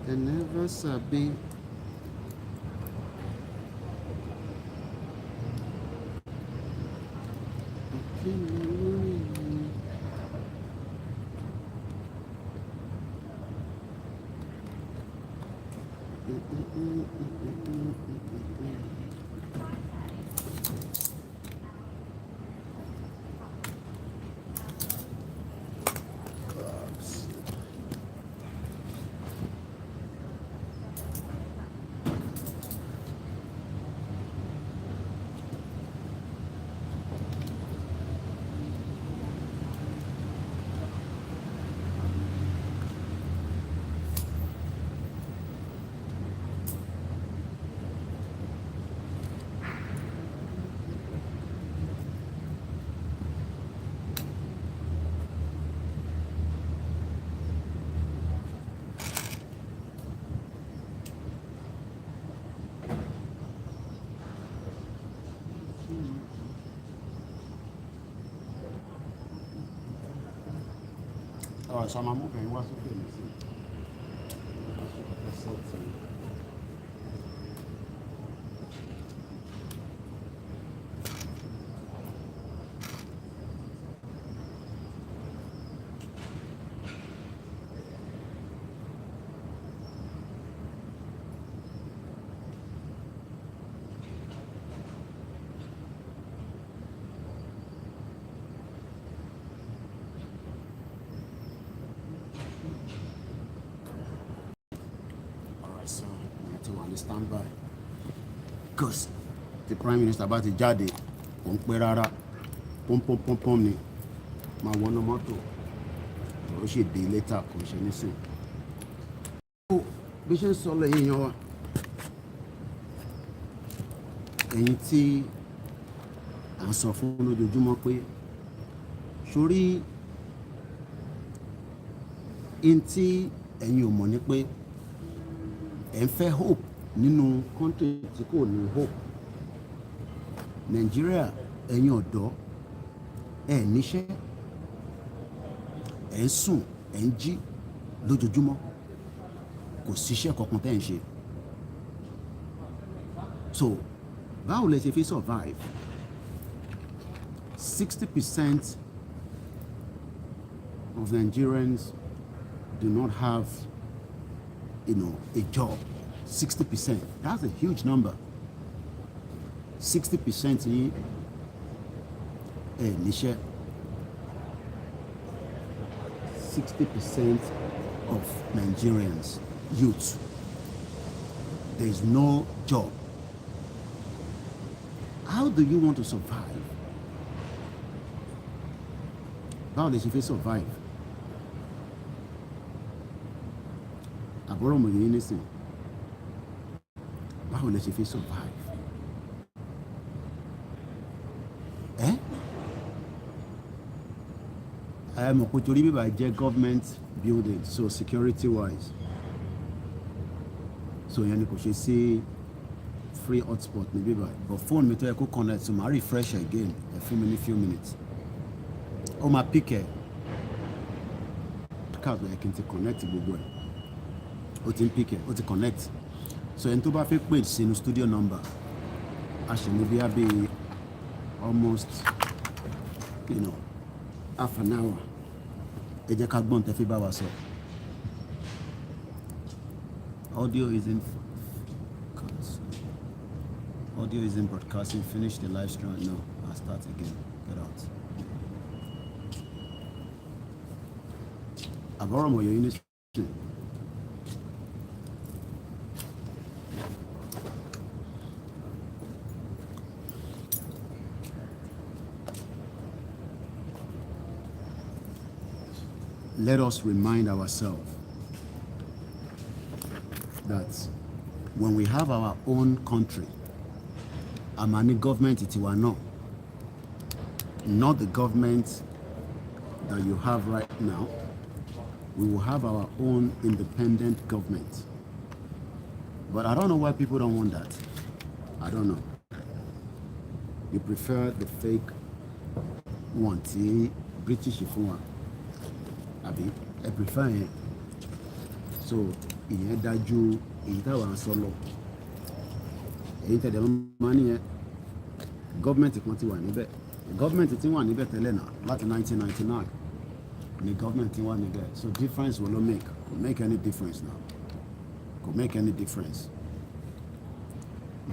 I never sabi. So I'm moving. What's the thing? Stand by because the Prime Minister bá ti jáde kò ń pẹ́ rárá pọ́npọ́npọ́npọ́n ni máa wọnú mọ́tò ó sì dé létà kò ṣe nísìn. bí ṣe ń sọ lẹ́yìn yan wa ẹ̀yin tí à ń sọ fún lójoojúmọ́ pé sórí in tí ẹ̀yin ò mọ̀ ní pé ẹ̀ ń fẹ́ hope nínú country tí kò ní hope. Nàìjíríà ẹ̀yin ọ̀dọ́ ẹ̀ níṣẹ́ ẹ̀ ń sùn ẹ̀ ń jí lójoojúmọ́ kò síṣẹ́ kankan tẹ́ ń ṣe. So báwo lẹ ṣe fi survive? 60% of Nigerians do not have, a job. 60%. That's a huge number. 60% in níṣẹ́. 60% of Nigerians, youth, there is no job. How do you want to survive? Báwo lè ṣe fẹ́ survive? Àbúrò mọ̀ yìí nísìn. Báwo lè ṣe fẹ́ survive? Mọ̀ pé torí bíbá jẹ́ government building, so security wise, so yẹn ni kò ṣe sí free hotspot ní bíbá, but phone mi tó yẹ kó connect, so màá refresh again fún mi ní few minutes. Ó máa pick ẹ̀ káàbọ̀ yẹ kí n ti connect gbogbo ẹ̀, ó ti ń pick ẹ̀, ó ti connect. So ẹni tó bá fẹ́ pè sínú studio number, a ṣe ní bí i almost half an hour. Ẹ jẹ́ ká gbọ́n tẹ́ fi bá wa sọ. Audio isn't broadcasting. Finish the live stream. No, I'll start again. Get out. Àbọ̀rọ̀ mọ̀ yóò ní sùn. Let us remind ourselves that when we have our own country, Amani government itiwa no, not the government that you have right now. We will have our own independent government. But I don't know why people don't want that. I don't know. You prefer the fake one, the British one. I prefer it. So ìyẹn dájú èyí táwọn sọ lọ. Èyí tẹ̀lé máa ní yẹn gọ́ọ̀mẹ̀ntì kan ti wà níbẹ̀. Gọ́ọ̀mẹ̀ntì ti wà níbẹ̀ tẹ́lẹ̀ náà láti 1999 ni gọ́ọ̀mẹ̀ntì ti wà níbẹ̀. So difference will not make any difference now. Could make any difference.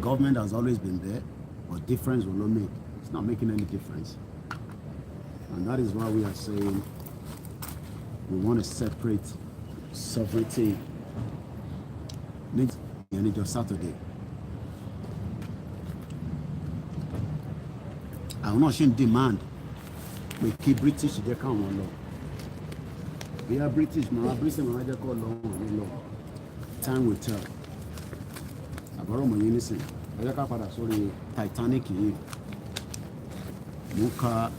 Government has always been there, but difference will not make. It's not making any difference. And that is why we are saying we want to separate sovereignty. Next Saturday. I'm not saying demand. We keep British they come on law. We are British now. British now they call law. Time will tell. Àbọ̀rọ̀ mọ̀ yín nísìn. Ẹ jẹ́ ká padà sórí Titanic yìí. Mo ka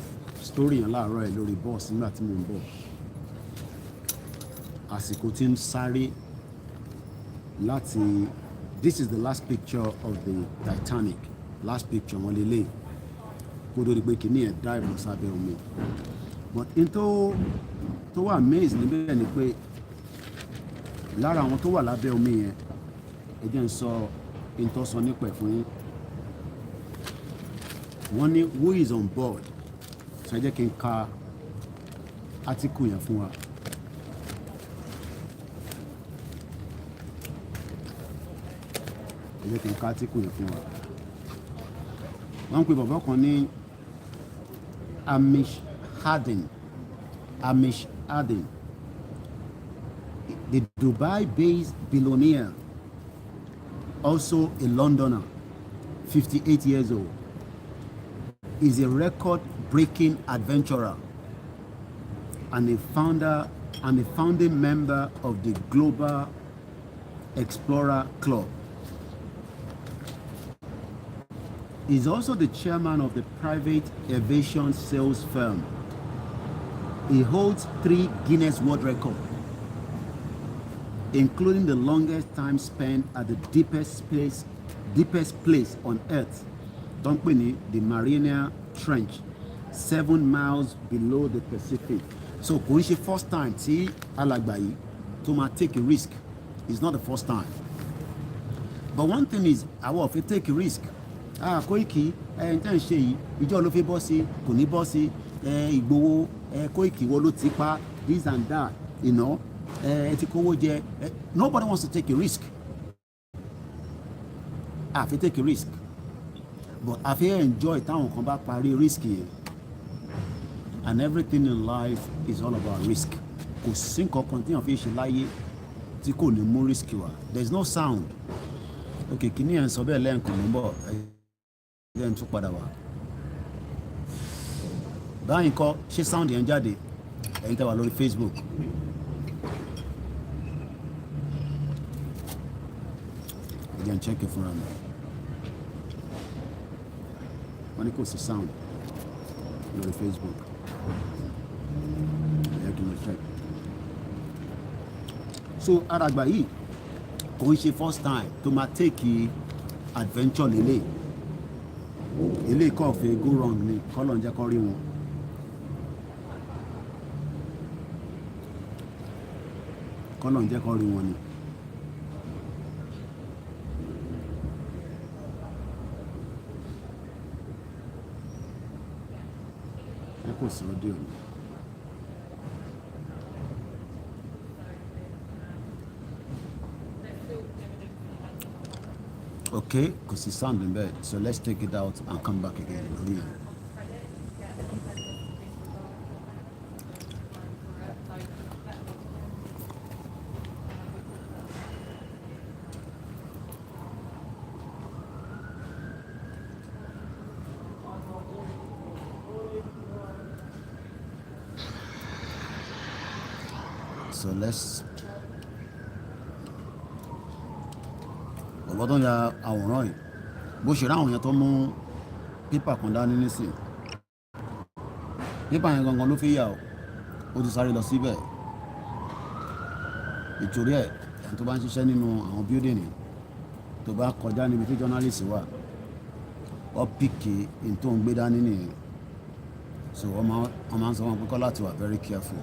story yẹn láàárọ̀ ẹ̀ lórí bus nígbà tí mo ń bọ̀. Àsìkò tí ń sáré láti. This is the last picture of the Titanic. Last picture wọn lélẹ̀. Kó tó di pé kìíní ẹ̀ dive lọ sábẹ́ omi. But in tó wà amazed níbẹ̀ ni pé lára àwọn tó wà lábẹ́ omi yẹn ẹ jẹ́ n sọ in tó sọ nípa ẹ̀ fún yín. Wọ́n ní who is on board? So ẹ jẹ́ kí n ka article yẹn fún wa. Ẹ jẹ́ kí n ka article yẹn fún wa. Wọ́n ń pe bàbá kan ní Amish Harding. The Dubai-based billionaire, also a Londoner, 58 years old, is a record-breaking adventurer and a founding member of the Global Explorer Club. He's also the chairman of the private aviation sales firm. He holds 3 Guinness World Records, including the longest time spent at the deepest place on Earth, the Mariana Trench, 7 miles below the Pacific. So, kò ń ṣe first time tí alàgbà yìí tó máa take a risk. It's not the first time. But one thing is, àwọn ò fi take a risk. Koiki n tẹ́ ń ṣe yìí ìjọ ló fi bọ́ sí kò ní bọ́ sí Ìgbòho Koiki wo ló ti pa this and that, you know. Nobody wants to take a risk. I have to take a risk. But I feel enjoy táwọn kan bá parí risk yẹn. And everything in life is all about risk. Kò sí nǹkan kan tí èèyàn fi ṣe láyé tí kò ní mú risk wá. There is no sound. Okay, kìíní ẹ̀ ń sọ bẹ́ẹ̀ lẹ́ẹ̀kan ló ń bọ̀ ẹ̀ ń tún padà wá. Báyìí kọ́ ṣé sound yẹn jáde ẹ̀yin tẹ́ wà lórí Facebook. Ẹ jẹ́ n check it fúnra mi. Wọ́n ní kò sí sound lórí Facebook. Ẹ kì í check. So àràgbà yìí kò ń ṣe first time tó máa take adventure lélẹ̀. Ilé kọ́ fẹ́ go wrong ni kọ́lọ̀ ń jẹ́ kọ́ rí wọn. Kọ́lọ̀ ń jẹ́ kọ́ rí wọn ni. Ẹ kò sí ọdẹ òní. Okay, kò sí sound in bed, so let's take it out and come back again. Real. So let's ọ̀gbọ́n tó ń ya àwòrán yìí bó ṣe ráwọn èèyàn tó mú pépà kan dání nísìn pépà yẹn gangan ló fi yà ó ti sáré lọ síbẹ̀ ìtòrí ẹ̀ tó bá ń ṣiṣẹ́ nínú àwọn bíódìní tó bá kọjá níbi tí journalist wà ó pìkì ní tó ń gbé dání nìyẹn so wọ́n máa ń sọ wọn pé kọ́ láti wà very careful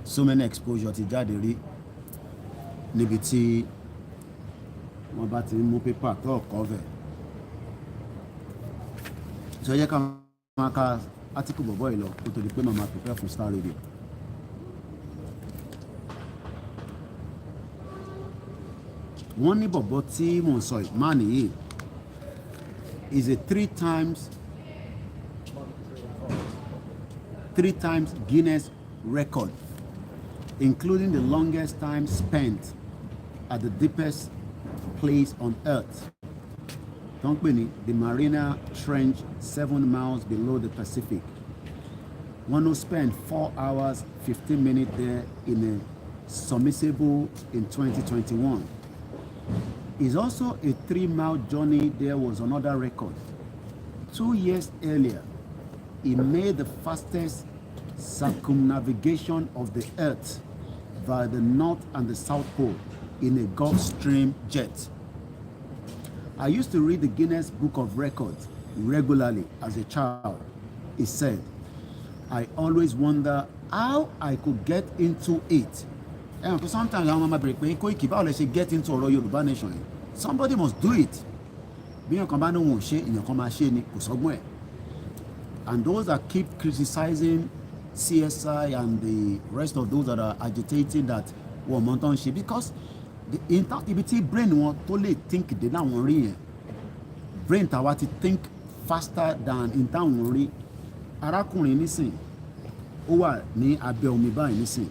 so many exposure ti jáde rí níbi tí wọ́n bá ti mú pépà tó cover so yẹ ká máa ka átíkù bọ̀bọ̀ yìí lọ kó tó di pé màmá prepare fún Star Radio. Wọ́n ní bọ̀bọ̀ tí mò ń sọ yìí máa nìyí is a three times Guinness record, including the longest time spent at the deepest place on earth. Don't pè ní the Mariana Trench 7 miles below the Pacific. One who spent 4 hours 15 minutes there in a submersible in 2021. It's also a 3-mile journey. There was another record. 2 years earlier, he made the fastest circumnavigation of the earth via the North and the South Pole in a Gulfstream jet. I used to read the Guinness Book of Records regularly as a child. He said, I always wonder how I could get into it. And sometimes I'm break pé Koiki báwo lẹ ṣe get into ọ̀rọ̀ Yorùbá nation. Somebody must do it. Bí èèyàn kan bá ní òun ò ṣe, èèyàn kan máa ṣe ni, kò sọ́gbọ́n ẹ̀. And those that keep criticizing CSI and the rest of those that are agitating that wọ́n mọ̀ tán ṣe, because ibi tí brain wọn tó lè think dé láwọn rí yẹn, brain tàwa ti think faster than in táwọn rí. Arákùnrin nísìn ó wà ní abẹ́ omi báyìí nísìn,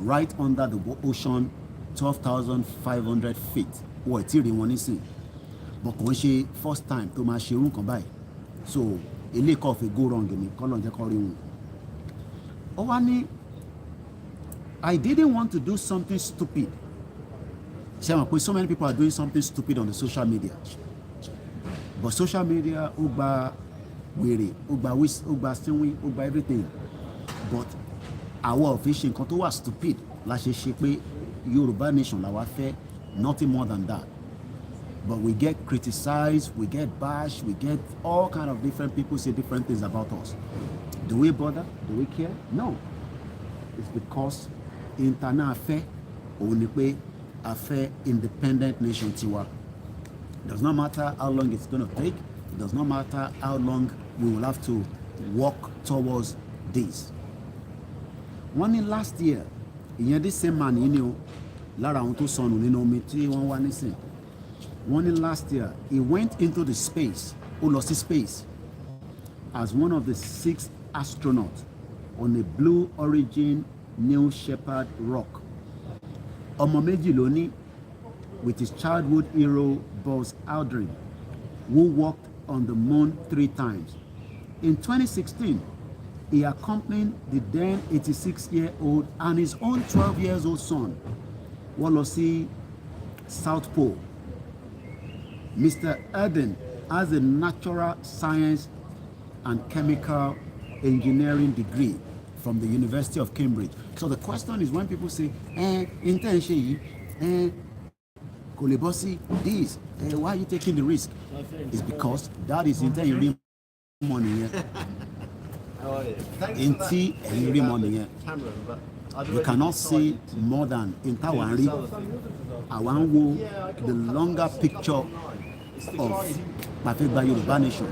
right under the ocean, 12,500 feet. Wọ́n ti rí wọn nísìn, but kò ń ṣe first time tó máa ṣe irú nǹkan báyìí. So ilé kọ́ fi go wrong ni kọ́ ló ń jẹ́ kọ́ rí wọn. Ó wá ní, I didn't want to do something stupid. Ṣé wọn pé so many people are doing something stupid on the social media, but social media ó gba wèrè, ó gba sínwín, ó gba everything, but àwọn official nǹkan tó wà stupid la ṣe ṣe pé Yorùbá nation la wá fẹ́, nothing more than that. But we get criticized, we get bashed, we get all kind of different people say different things about us. Do we bother? Do we care? No. It's because internet affair òun ni pé a fẹ́ independent nation tiwa. It does not matter how long it's going to take. It does not matter how long we will have to walk towards this. wọ́n ní last year ìyẹn this same man yìí ni o lára àwọn tó sọnù nínú omi tí wọ́n wá nísìn wọ́n ní last year he went into the space ó lọ sí space as one of the 6 astronauts on a Blue Origin New Shepard rock. Ọmọ méjì ló ní with his childhood hero Buzz Aldrin, who walked on the moon 3 times. In 2016, he accompanied the then 86-year-old and his own 12-year-old son wọ́n lọ sí South Pole. Mr. Eden has a natural science and chemical engineering degree from the University of Cambridge. So the question is, when people say, intention, kò lè bọ́ sí this, why are you taking the risk? It's because that is intention money here. Inti rí money here. You cannot see more than in Tawari. I want the longer picture of Perfect by Yoruba Nation.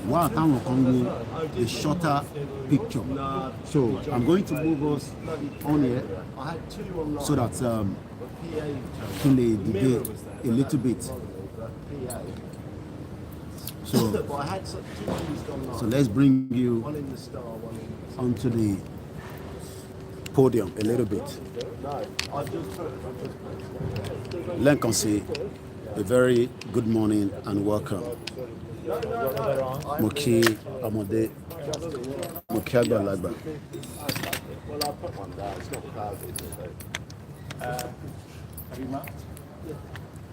While Town Congo, a shorter picture. So I'm going to move us on here so that can they debate a little bit. So let's bring you onto the podium a little bit. Lenkonsi, a very good morning and welcome. Moki Amode, Moki Agbalagba. Well, I'll put one down. It's not cloudy, is it? Have you mapped? Yeah.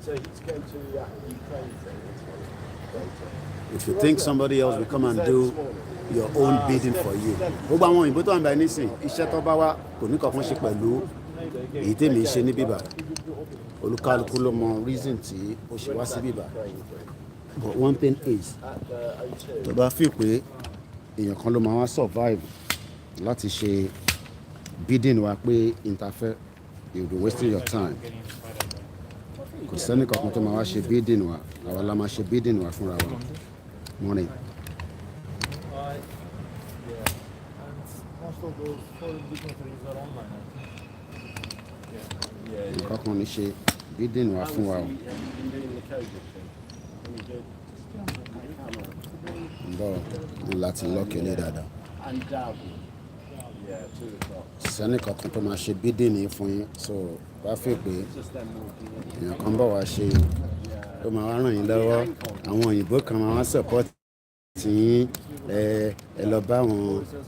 So he's going to Ukraine thing. If you think somebody else will come and do your own bidding for you. Gbogbo àwọn òyìnbó tó ń bá nísìn iṣẹ́ tó bá wá kò ní kankan ṣe pẹ̀lú èyí tèmi ṣe ní bíbá. Olúkálùkù ló mọ reason tí ó ṣe wá sí bíbá. But one thing is, tó bá fi pé èèyàn kan ló máa wá survive láti ṣe bidding wa pé interfere, you'll be wasting your time. Kò sẹ́ni kankan tó máa wá ṣe bidding wa, àwa la máa ṣe bidding wa fúnra wa. Morning. Nǹkan kan ní ṣe bidding wa fún wa o. Bọ́ ní láti lọ́kẹ̀lé dáadáa. Sẹ́ni kankan tó máa ṣe bidding ní fún yín, so bá fẹ́ pé èèyàn kan bọ̀ wá ṣe tó máa wá ràn yín lọ́wọ́, àwọn òyìnbó kan máa wá support tí ẹ lọ bá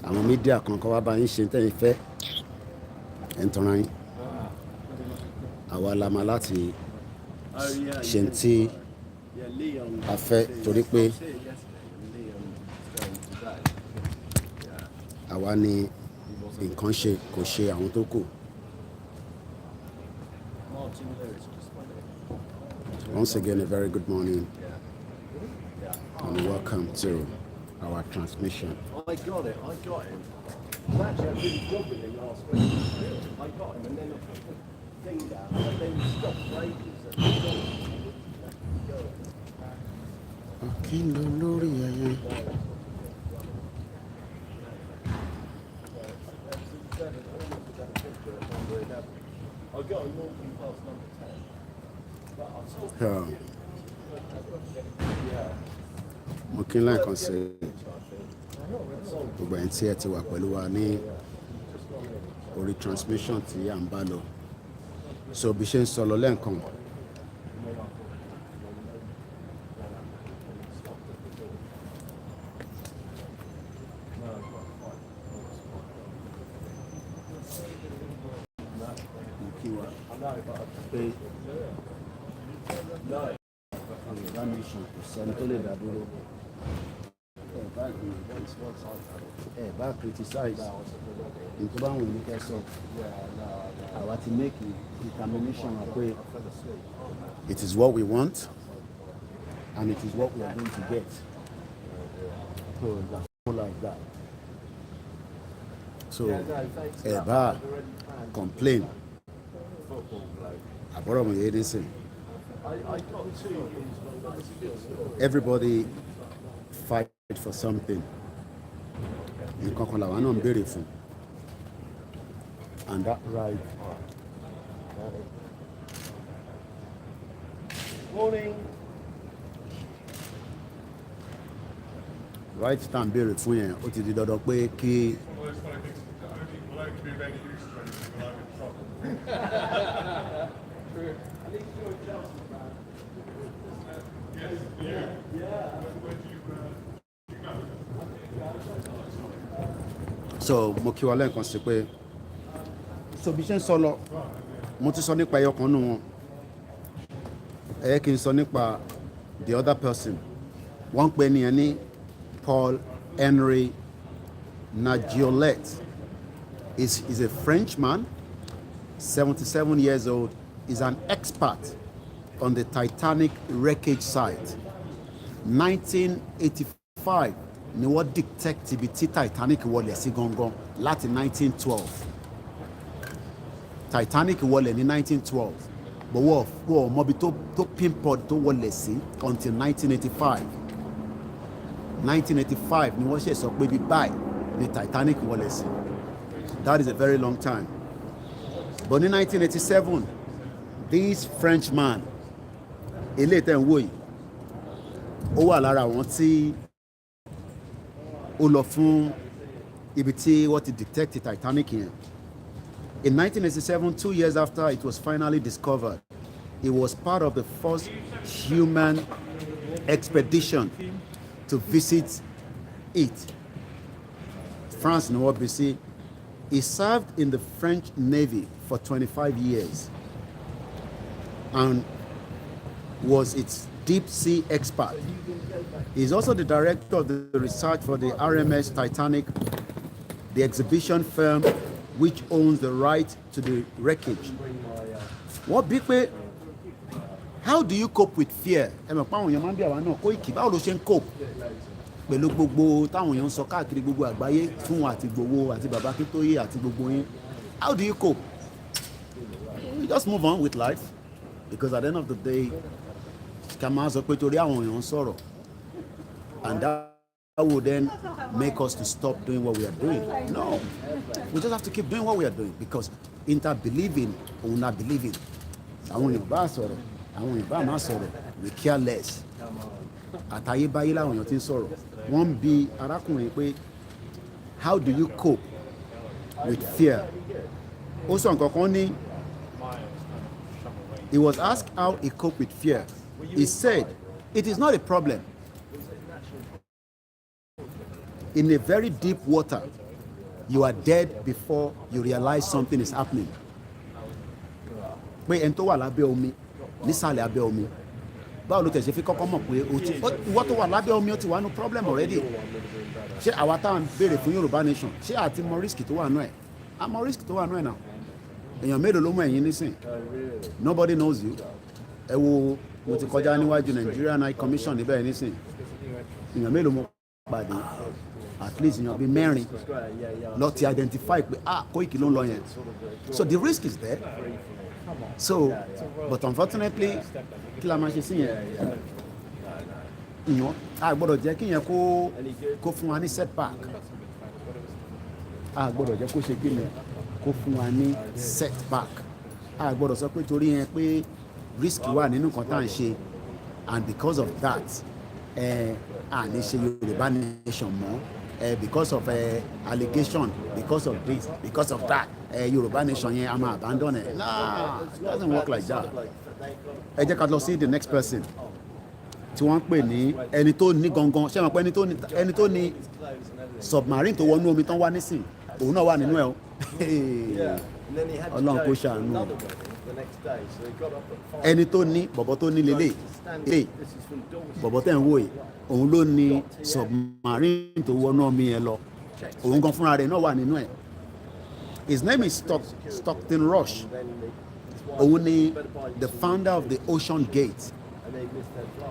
àwọn mídíà kan kọ́ wá bá yín ṣe tẹ́yìn fẹ́ ẹ̀ ń tanra yín. Àwa la máa láti ṣe tí a fẹ́ torí pé àwa ni nǹkan ṣe kò ṣe àwọn tó kù. Once again, a very good morning and welcome to our transmission. I got him. Actually, I did a job with him last week. I got him and then I put the thing down and then he stopped breaking. Kí ló lórí ẹyẹ? I got him walking past number 10. But I saw Mo kí lẹ́ẹ̀kan sí gbogbo ẹ̀yin tí ẹ ti wà pẹ̀lú wa ní orí transmission tí à ń bá lọ. So bí ṣe ń sọ lọ lẹ́ẹ̀kan. Sẹ́ni tó lè dá dúró. Ẹ bá criticize ní tó bá wù ní kẹsàn. Àwa ti make a determination pé it is what we want and it is what we are going to get. So that's all like that. So ẹ bá complain. Àbọ̀rọ̀ mo yé ní sìn. Everybody fight for something. Nǹkan kan làwọn náà ń béèrè fún. And that right. Morning. Right stand béèrè fún yẹn ó ti di dandan pé kí. Well, it's funny things will only be of any use to anything when I'm in trouble. True. I think you're a Chelsea fan. Yes, yeah. Yeah. Where do you go? So mo kí wa lẹ́ẹ̀kan sí pé so bí ṣe ń sọ lọ mo ti sọ nípa ẹyọ kan nù wọn ẹ kí n sọ nípa the other person wọ́n ń pè ní ẹni Paul Henry Nagiolette is a Frenchman, 77 years old, is an expert on the Titanic wreckage site. 1985 ni wọ́n detect ibi tí Titanic wọlẹ̀ sí gangan láti 1912. Titanic wọlẹ̀ ní 1912 but wọ́n mọbi tó pinpoint tó wọlẹ̀ sí until 1985. 1985 ni wọ́n ṣe sọ pé bí báyìí ni Titanic wọlẹ̀ sí. That is a very long time. But in 1987, this Frenchman, eléyìí tẹ́ ń wò yìí, ó wà lára àwọn tí ó lọ fún ibi tí wọ́n ti detect Titanic yẹn. In 1987, 2 years after it was finally discovered, it was part of the first human expedition to visit it. France ni wọ́n bí sí. He served in the French Navy for 25 years and was its deep sea expert. He's also the director of the research for the RMS Titanic, the exhibition firm which owns the right to the wreckage. What big way? How do you cope with fear? Ẹ mọ̀ pé àwọn èèyàn máa ń bí àwa náà Koiki báwo ló ṣe ń cope pẹ̀lú gbogbo táwọn èèyàn ń sọ káàkiri gbogbo àgbáyé fún wọn àti gbogbo àti bàbá Akíntóyè àti gbogbo yín. How do you cope? You just move on with life because at the end of the day ká máa sọ pé torí àwọn èèyàn ń sọ̀rọ̀ and that would then make us to stop doing what we are doing. No, we just have to keep doing what we are doing because inter-believing òun na believing. Àwọn Yorùbá sọ̀rọ̀ àwọn Yorùbá máa sọ̀rọ̀ we care less. Àtayébáyé làwọn èèyàn ti ń sọ̀rọ̀ wọ́n ń bi arákùnrin pé how do you cope with fear? Ó sọ nǹkan kan ní he was asked how he coped with fear. He said it is not a problem. In a very deep water you are dead before you realize something is happening. Pé ẹni tó wà lábẹ́ omi nísàlẹ̀ abẹ́ omi báwo ló tẹ̀ ṣe fi kọ́kọ́ mọ̀ pé ìwọ tó wà lábẹ́ omi ó ti wà nù problem already. Ṣé àwa tá à ń béèrè fún Yorùbá nation ṣé àti mọ risk tó wà nù ẹ̀ a mọ risk tó wà nù ẹ̀ náà èèyàn mélòó ló mọ ẹ̀yin nísìn nobody knows you. Ẹ wo mo ti kọjá níwájú Nigerian High Commission níbẹ̀ nísìn èèyàn mélòó mo pàdé at least èèyàn bíi mẹ́rin lọ ti identify pé Koiki ló ń lọ yẹn so the risk is there. So but unfortunately kí la máa ṣe sí yẹn ìyàn a gbọ́dọ̀ jẹ́ kí yẹn kó fún wa ní setback a gbọ́dọ̀ jẹ́ kó ṣe kí yẹn kó fún wa ní setback a gbọ́dọ̀ sọ pé torí yẹn pé risk wà nínú nǹkan tá à ń ṣe and because of that a ní ṣe Yorùbá nation mọ́ because of allegation because of this because of that Yorùbá nation yẹn a máa abandon it. Nah, it doesn't work like that. Ẹ jẹ́ ká lọ sí the next person tí wọ́n ń pè ní ẹni tó ní gangan ṣé wọn pé ẹni tó ní submarine tó wọnú omi tán wá nísìn òun náà wà nínú ẹ̀ o Ọlọ́run kò ṣàánú ẹni tó ní bọ̀bọ̀ tó ní lélẹ̀ bọ̀bọ̀ tẹ̀ ń wò yìí òun ló ní submarine tó wọnú omi yẹn lọ òun gan fúnra rẹ̀ náà wà nínú ẹ̀. His name is Stockton Rush. Òun ni the founder of the OceanGate.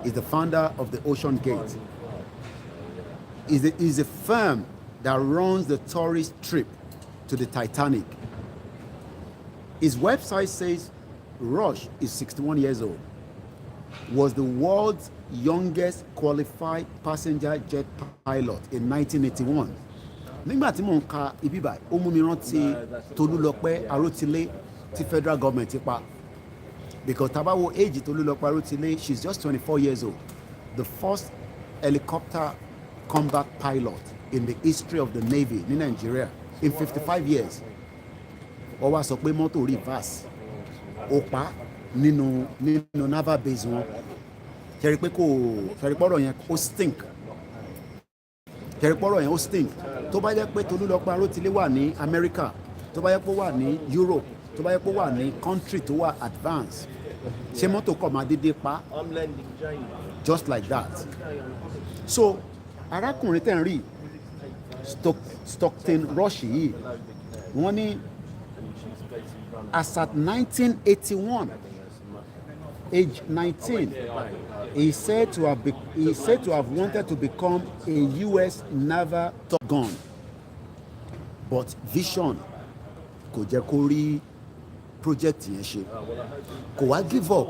Is the founder of the OceanGate. Is a firm that runs the tourist trip to the Titanic. His website says Rush is 61 years old. Was the world's youngest qualified passenger jet pilot in 1981. nígbà tí mò ń ka ibi báyìí ó mú mi rántí Tolúlọpẹ́ Arótilé tí federal government ti pa, because tabawo age Tolúlọpẹ́ Arótilé, she's just 24 years old, the first helicopter combat pilot in the history of the Navy ní Nigeria in 55 years. Ó wá sọ pé mọ́tò reverse ó pa nínú naval base wọn. Kẹ́rí pé kẹ́rí pọ́rọ̀ yẹn ó stink. Kẹ́rí pọ́rọ̀ yẹn ó stink. Tó bá jẹ́ pé Tolúlọpẹ́ Arótilé wà ní America, tó bá jẹ́ pé ó wà ní Europe, tó bá jẹ́ pé ó wà ní country tó wà advanced, ṣé mọ́tò kọ̀ máa dédé pa just like that? So arákùnrin tẹ̀ ń rí Stockton Rush yìí, wọ́n ní as at 1981, age 19, he said to have wanted to become a US naval top gun, but vision kò jẹ́ kó rí project yẹn ṣe, kò wá give up.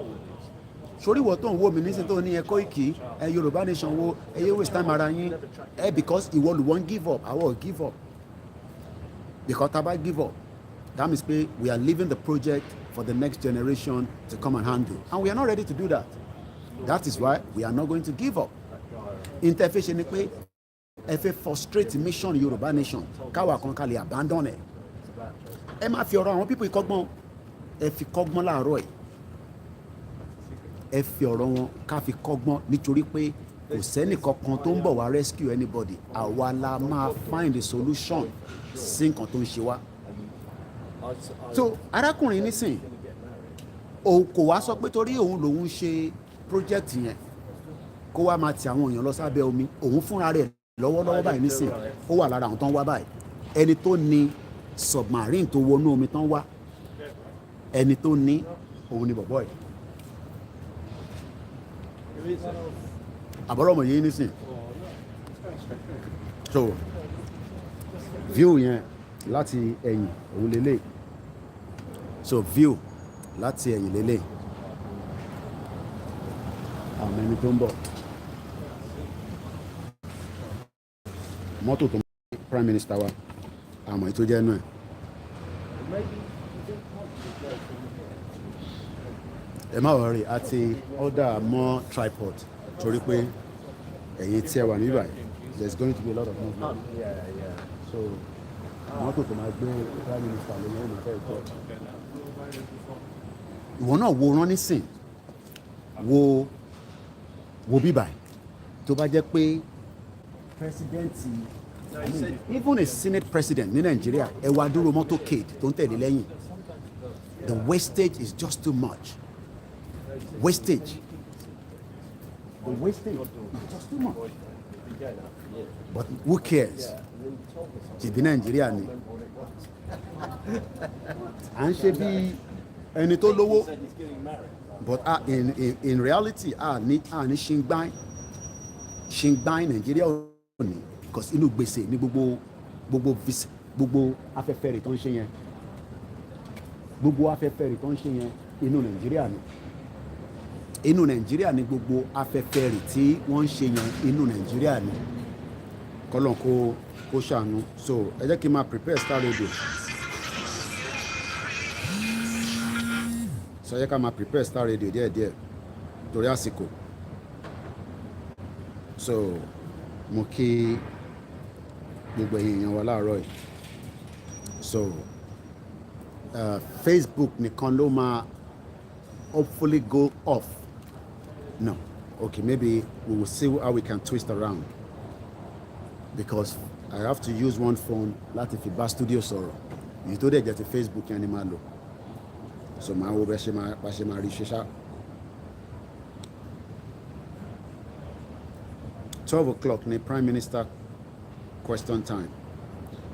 Sórí ìwọ tó ń wo mi nísìnyí tó ní ẹ Koiki, ẹ Yorùbá Nation wo, ẹ yẹ waste time ara yín, ẹ because ìwọ ló wọ́n give up, àwọn ò give up. Because tá bá give up, that means pé we are leaving the project for the next generation to come and handle, and we are not ready to do that. That is why we are not going to give up. Interface ni pé ẹ fẹ́ frustrate mission Yorùbá Nation, káwa kan ká lè abandon ẹ̀. Ẹ má fi ọ̀rọ̀ àwọn people ìkọ́gbọ́n, ẹ fi kọ́gbọ́n láàárọ̀ ẹ̀. Ẹ fi ọ̀rọ̀ wọn ká fi kọ́gbọ́n, nítorí pé kò sẹ́nì kankan tó ń bọ̀ wá rescue anybody. Àwa la máa find a solution sí nǹkan tó ń ṣe wá. So arákùnrin nísìn kò wá sọ pé torí òun lòun ṣe project yẹn kó wá máa ti àwọn èèyàn lọ sábẹ́ omi. Òun fúnra rẹ̀ lọ́wọ́lọ́wọ́ báyìí nísìn ó wà lára àwọn tó ń wá báyìí. Ẹni tó ní submarine tó wọnú omi tán wá, ẹni tó ní òun ni bọ̀bọ̀ ẹ̀. Àbọ̀rọ̀ ọmọ yìí nísìn. So view yẹn láti ẹ̀yìn òun lélẹ̀. So view láti ẹ̀yìn lélẹ̀. Àwọn ẹni tó ń bọ̀. Mọ́tò tó ń bọ̀ prime minister wa, àmọ́ ètò jẹ́ náà. Ẹ má worry, àti order more tripod torí pé ẹ̀yin tí ẹ wà níbàyí, there's going to be a lot of movement. So mọ́tò tó máa gbé prime minister lóyún ẹ̀mí fẹ́ jọ. Ìwọ náà wo rán nísìn, wo bíbàyí tó bá jẹ́ pé president, even a senate president ní Nigeria, ẹ wá dúró motorcade tó ń tẹ̀lé lẹ́yìn. The wastage is just too much. Wastage. The wastage is just too much. But who cares? Ṣèbí Nigeria ni. À ń ṣe bí ẹni tó lówó. But in reality, ní ṣìngbáìn Nigeria ò ní. Because inú gbèsè ní gbogbo afẹ́fẹ́ rẹ̀ tó ń ṣe yẹn. Gbogbo afẹ́fẹ́ rẹ̀ tó ń ṣe yẹn inú Nigeria ni. Inú Nigeria ni gbogbo afẹ́fẹ́ rẹ̀ tí wọ́n ń ṣe yẹn inú Nigeria ni. Kọ́lọ́n kó ṣàánú. So ẹ jẹ́ kí n máa prepare Star Radio. So ẹ jẹ́ ká máa prepare Star Radio díẹ̀díẹ̀ torí àsìkò. So mo kí gbogbo èèyàn wa láàárọ̀ yìí. So Facebook nìkan ló máa hopefully go off. No. Okay, maybe we will see how we can twist around. Because I have to use one phone láti fi bá studio sọ̀rọ̀. Èyí tó dẹ̀ jẹ́ ti Facebook yẹn ni máa lò. So máa wo bá ṣe máa rí ṣe ṣá. 12 o'clock ni Prime Minister question time.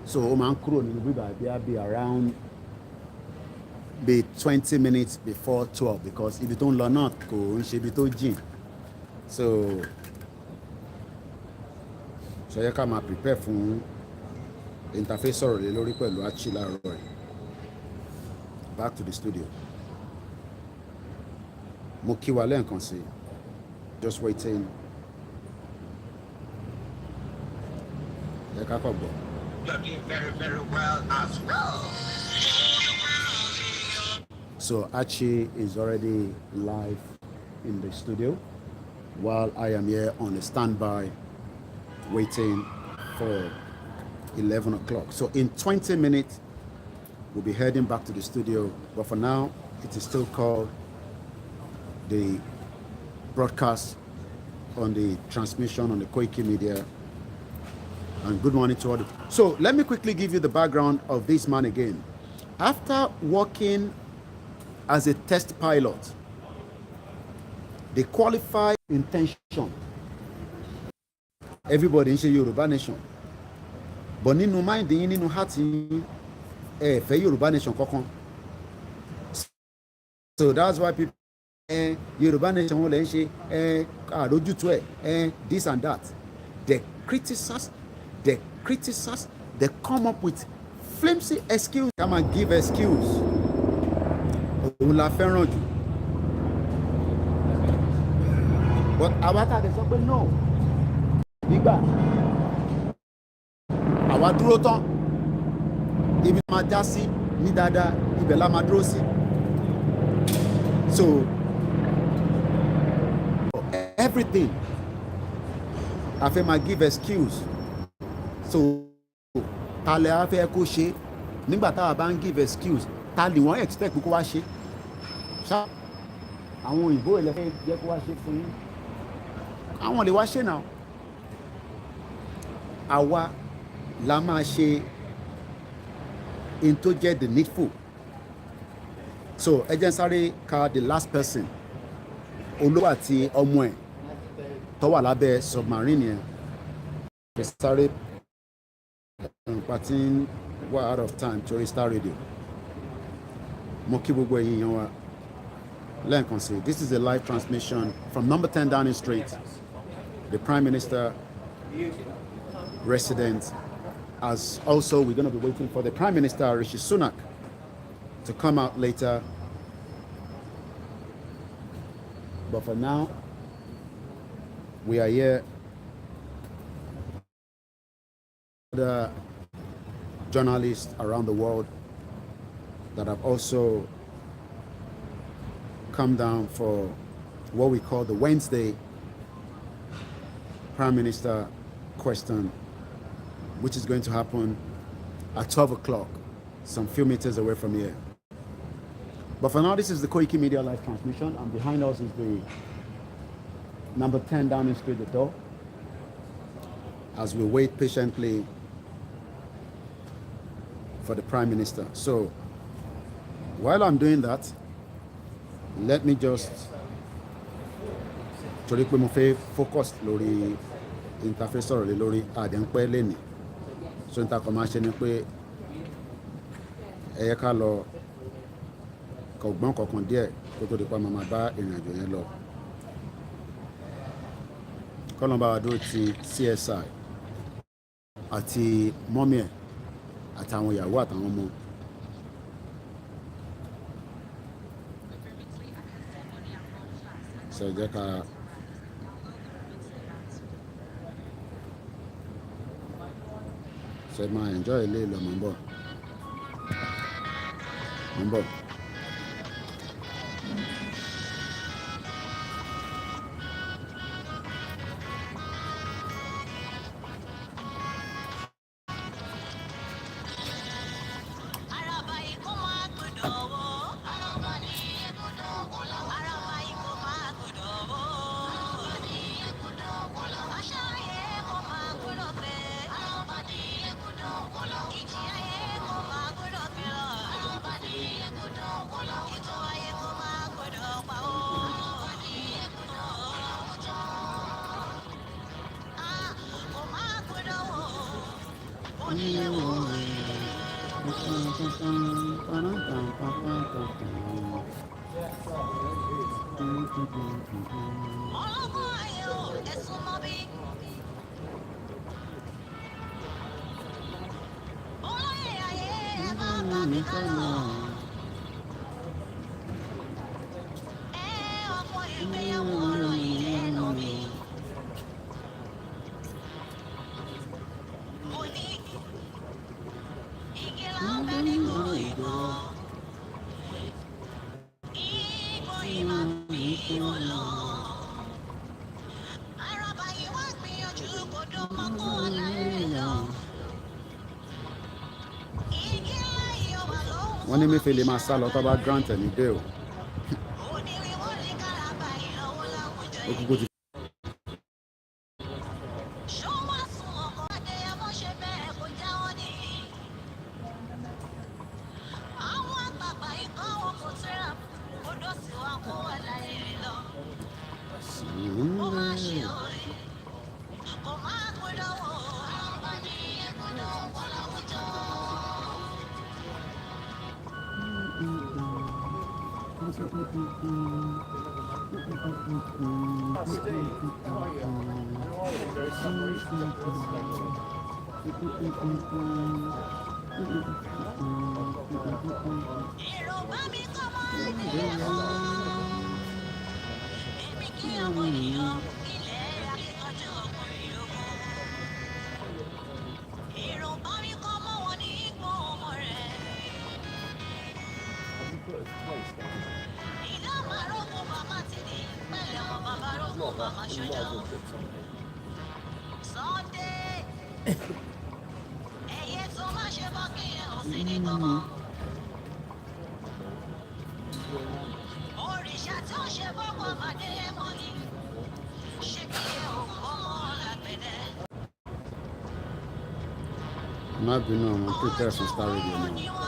So ó máa ń kúrò nínú bíbá bí around be 20 minutes before 12, because ibi tó ń lọ náà kò ń ṣe ibi tó jìn. So yẹ ká máa prepare fún interface sọ̀rọ̀ lé lórí pẹ̀lú Achi láàárọ̀ rẹ̀. Back to the studio. Mo kí wa lẹ́ẹ̀kan sí, just waiting. Yẹ ká kọ̀ gbọ́. very, very well as well. So Archie is already live in the studio while I am here on a standby waiting for 11 o'clock. So in 20 minutes, we'll be heading back to the studio. But for now, it is still called the broadcast on the transmission on the KOIKIMEDIA. And good morning to all. So let me quickly give you the background of this man again. After working as a test pilot, they qualify intention. Everybody in Yoruba nation. But nínú mind yín, nínú heart yín, ẹ fẹ́ Yoruba nation kankan. So that's why people Yoruba nation wọ́n lè ń ṣe àrójútó ẹ̀ this and that. They criticize, they come up with flimsy excuse. Come and give excuse. Òun la fẹ́ràn jù. But àwa tá a lè sọ pé no. Nígbà àwa dúró tán. Ibi máa já sí ní dáadáa, ibẹ̀ la máa dúró sí. So everything a fẹ́ máa give excuse. So ta lè a fẹ́ kó ṣe nígbà táwa bá ń give excuse, ta lè wọ́n expect kó wá ṣe. Ṣá àwọn òyìnbó ilẹ̀ fẹ́ jẹ́ kó wá ṣe fún yín. Àwọn lè wá ṣe náà. Àwa la máa ṣe in tó jẹ́ the needful. So ẹ jẹ́ n sáré ka the last person olówó àti ọmọ ẹ̀ tó wà lábẹ́ submarine yẹn. Ẹ sáré pàtí wà out of time torí Star Radio. Mo kí gbogbo ẹ̀yin yan wa lẹ́ẹ̀kan sí. This is a live transmission from number 10 Downing Street. The Prime Minister resident, as also we're going to be waiting for the Prime Minister Rishi Sunak to come out later. But for now, we are here. The journalists around the world that have also come down for what we call the Wednesday Prime Minister question, which is going to happen at 12 o'clock, some few meters away from here. But for now, this is the KOIKIMEDIA live transmission, and behind us is the number 10 Downing Street, the door, as we wait patiently for the Prime Minister. So while I'm doing that, let me just torí pé mo fẹ́ focus lórí interface sọ̀rọ̀ lé lórí àdéhùnpẹ́ lẹ́nì. So níta kan máa ṣe ni pé ẹ yẹ ká lọ kọ̀gbọ́n kọ̀ọ̀kan díẹ̀ kó tó di pa máa bá ìrìn àjò yẹn lọ. Kọ́lọ́n bá wa dúró ti CSI àti mọ́mí ẹ̀ àtàwọn ìyàwó àtàwọn ọmọ. So jẹ́ ká ṣe máa enjoy ilé ìlọ mọ̀ ń bọ̀. wọ́n ní Mẹ́fẹ̀lẹ́ máa sá lọ tó bá grant ẹ̀ ní dé o. Ó kúkú ti má bínú ọmọ prepare fún Star Radio náà.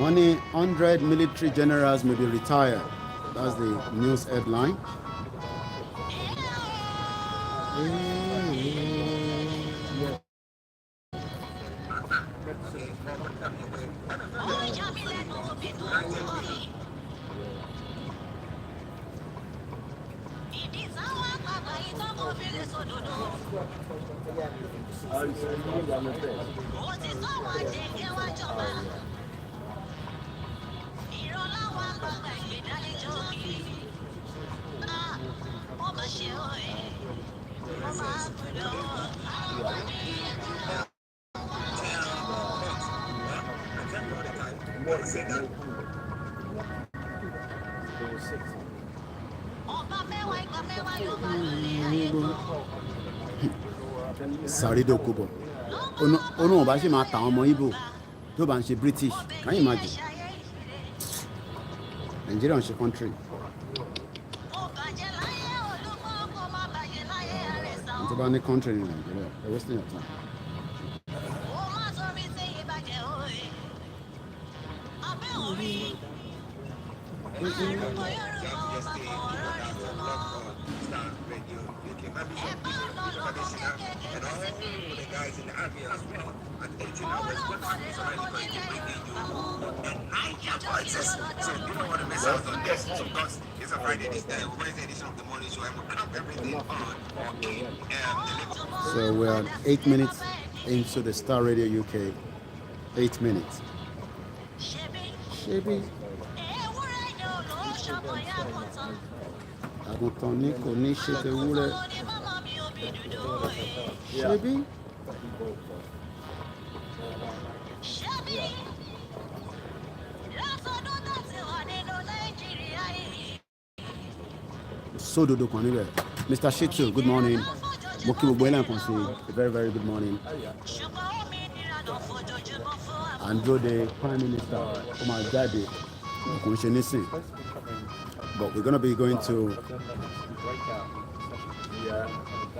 Wọ́n ní 100 military generals may be retired. That's the news headline. Sàrídò Kúbọ̀ onú ọba ṣe máa tàwọn ọmọ Ìgbò tó bá ń ṣe British, can you imagine? Nigeria ń ṣe country tó bá ní country ní Nigeria, you're wasting your time. And all the guys in the army as well. And 18 hours breakfast is already going to bring you and 9 voices. So you don't want to miss out on this. So because it's a Friday, this Wednesday edition of the morning show, and we'll clamp everything on So we're 8 minutes into the Star Radio UK. 8 minutes. Shebi. Àgùntàn ní kò ní ṣe tewúrẹ́. Shebi. Sódodo kan níbẹ̀. Mr. Shitu, good morning. Mo kí gbogbo ẹlẹ́kan sí a very very good morning. Andrew, Prime Minister, ó máa jáde kò ń ṣe nísìn. But we're going to be going to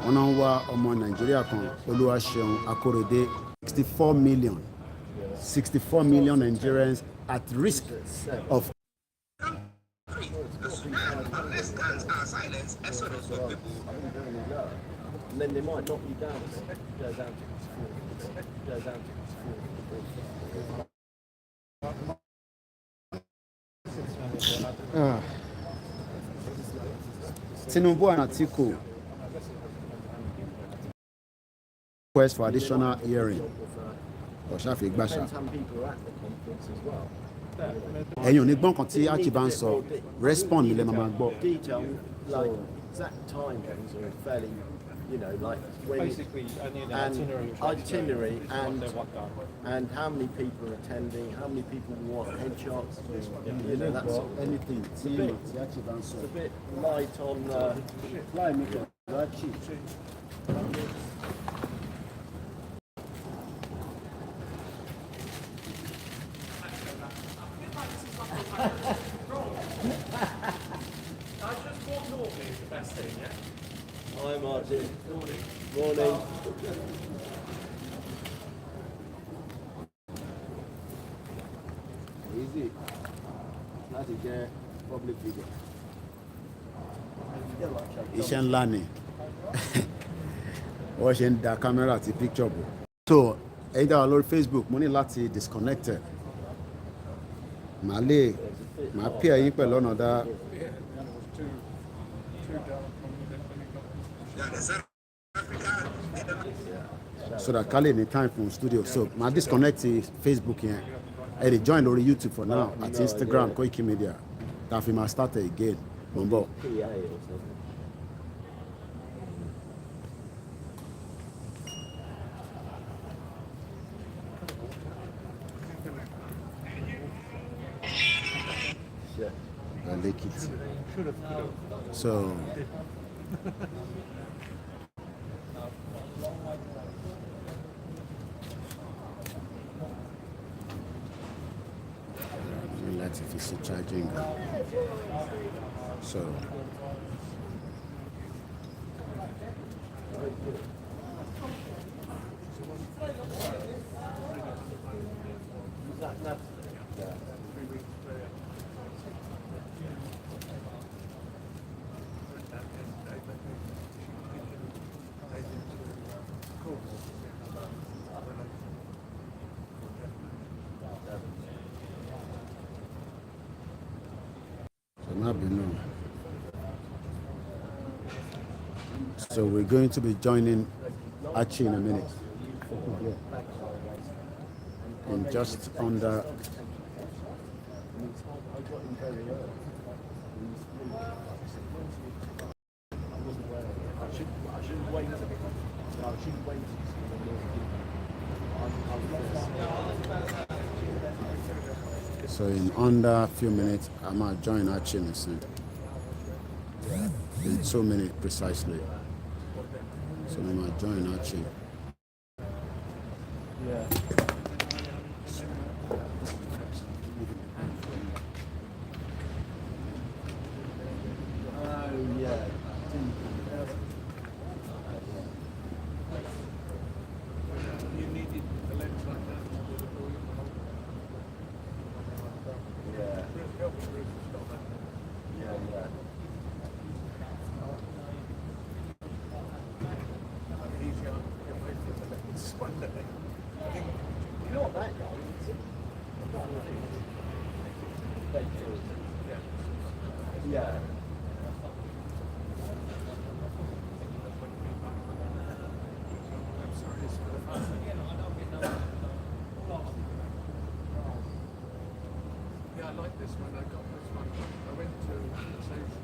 wọ́n náà wá ọmọ Nàìjíríà kan Olúwaṣeun Akórèdé 64 million Nigerians at risk of unless guns are silenced, exodus of people. And then they might knock you down. Go down to 4. Tinubu and Atiku request for additional hearing. Ọ̀ṣàfẹ́ gbàṣà. Depends how many people are at the conference as well. Ẹ̀yin ò ní gbọ́n kan tí Archie bá ń sọ, respond mi lẹ́ máa gbọ́. Detail, like exact timings are fairly, you know, like when Basically, and itinerary and how many people are attending, how many people want headshots, you know, that's Anything tí Archie bá ń sọ. it's a bit light on. Láì mi kọ̀ Archie. Hi Martin. Morning. Easy. Láti jẹ́ public figure. Iṣẹ́ ńlá ni. Wọ́n ṣe ń da kámẹ́rà àti picture bò. So, ẹ̀yin dáwà lórí Facebook, mo ní láti disconnected. Màá pè ẹ̀yin pẹ̀lú ọ̀nà dá. So that Kale ní time from studio. So, màá disconnect Facebook yẹn. Ẹ lè join lórí YouTube for now àti Instagram KOIKIMEDIA. Tá a fi máa start it again. Mo ń bọ̀. PA or something. I like it. So, láti fi sí charging. So, so we're going to be joining Archie in a minute. In just under. So in under a few minutes, I might join Archie in a second. In 2 minutes precisely. So I might join Archie. I like this one. I got this one. I went to the station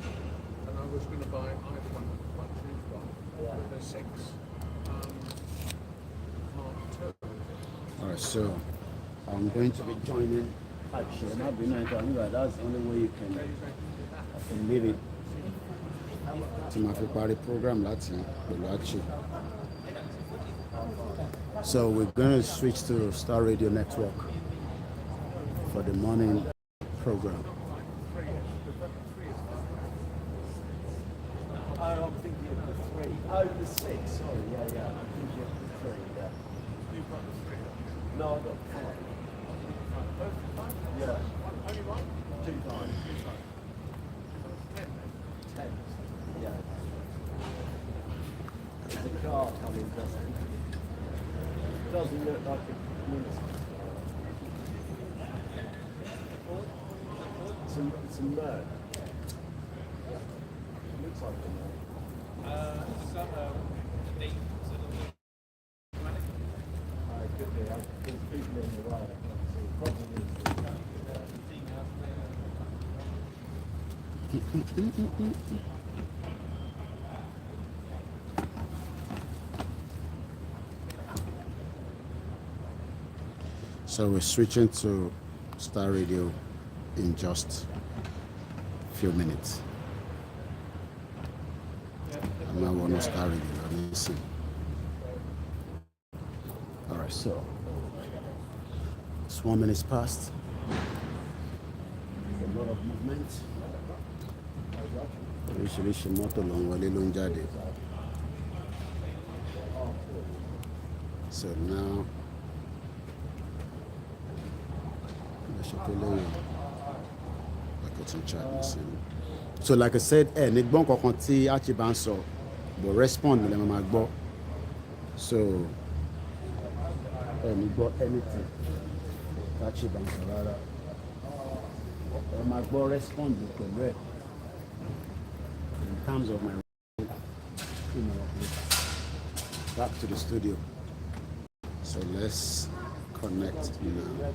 and I was going to buy either one choose one. But there's 6 Mark II. Alright, so I'm going to be joining Archie. Not be nice, that's the only way you can leave it. To my party program, that's Archie. So we're going to switch to Star Radio Network for the morning program. Oh, I'm thinking of the 3. Oh, the 6. Sorry, yeah. I'm thinking of the 3. Yeah. You've got the 3. No, I've got 5. Yeah. Only one? 2 times. 10. 10. Yeah. There's a car coming, doesn't look like a Guinness. It's a bird. So we're switching to Star Radio in just a few minutes. I'm not on Star Radio. Let me see. All right, so it's 1 minute past. A lot of movement. Oríṣiríṣi mọ́tò ló ń wọlé ló ń jáde. So now, so like I said, nígbọ́n kankan tí Archie bá ń sọ, but respond mi lè máa gbọ́. So nígbọ́ anything Archie bá ń sọ rárá. Ẹ máa gbọ́ respond pẹ̀lú ẹ̀. In terms of my, back to the studio. So let's connect now.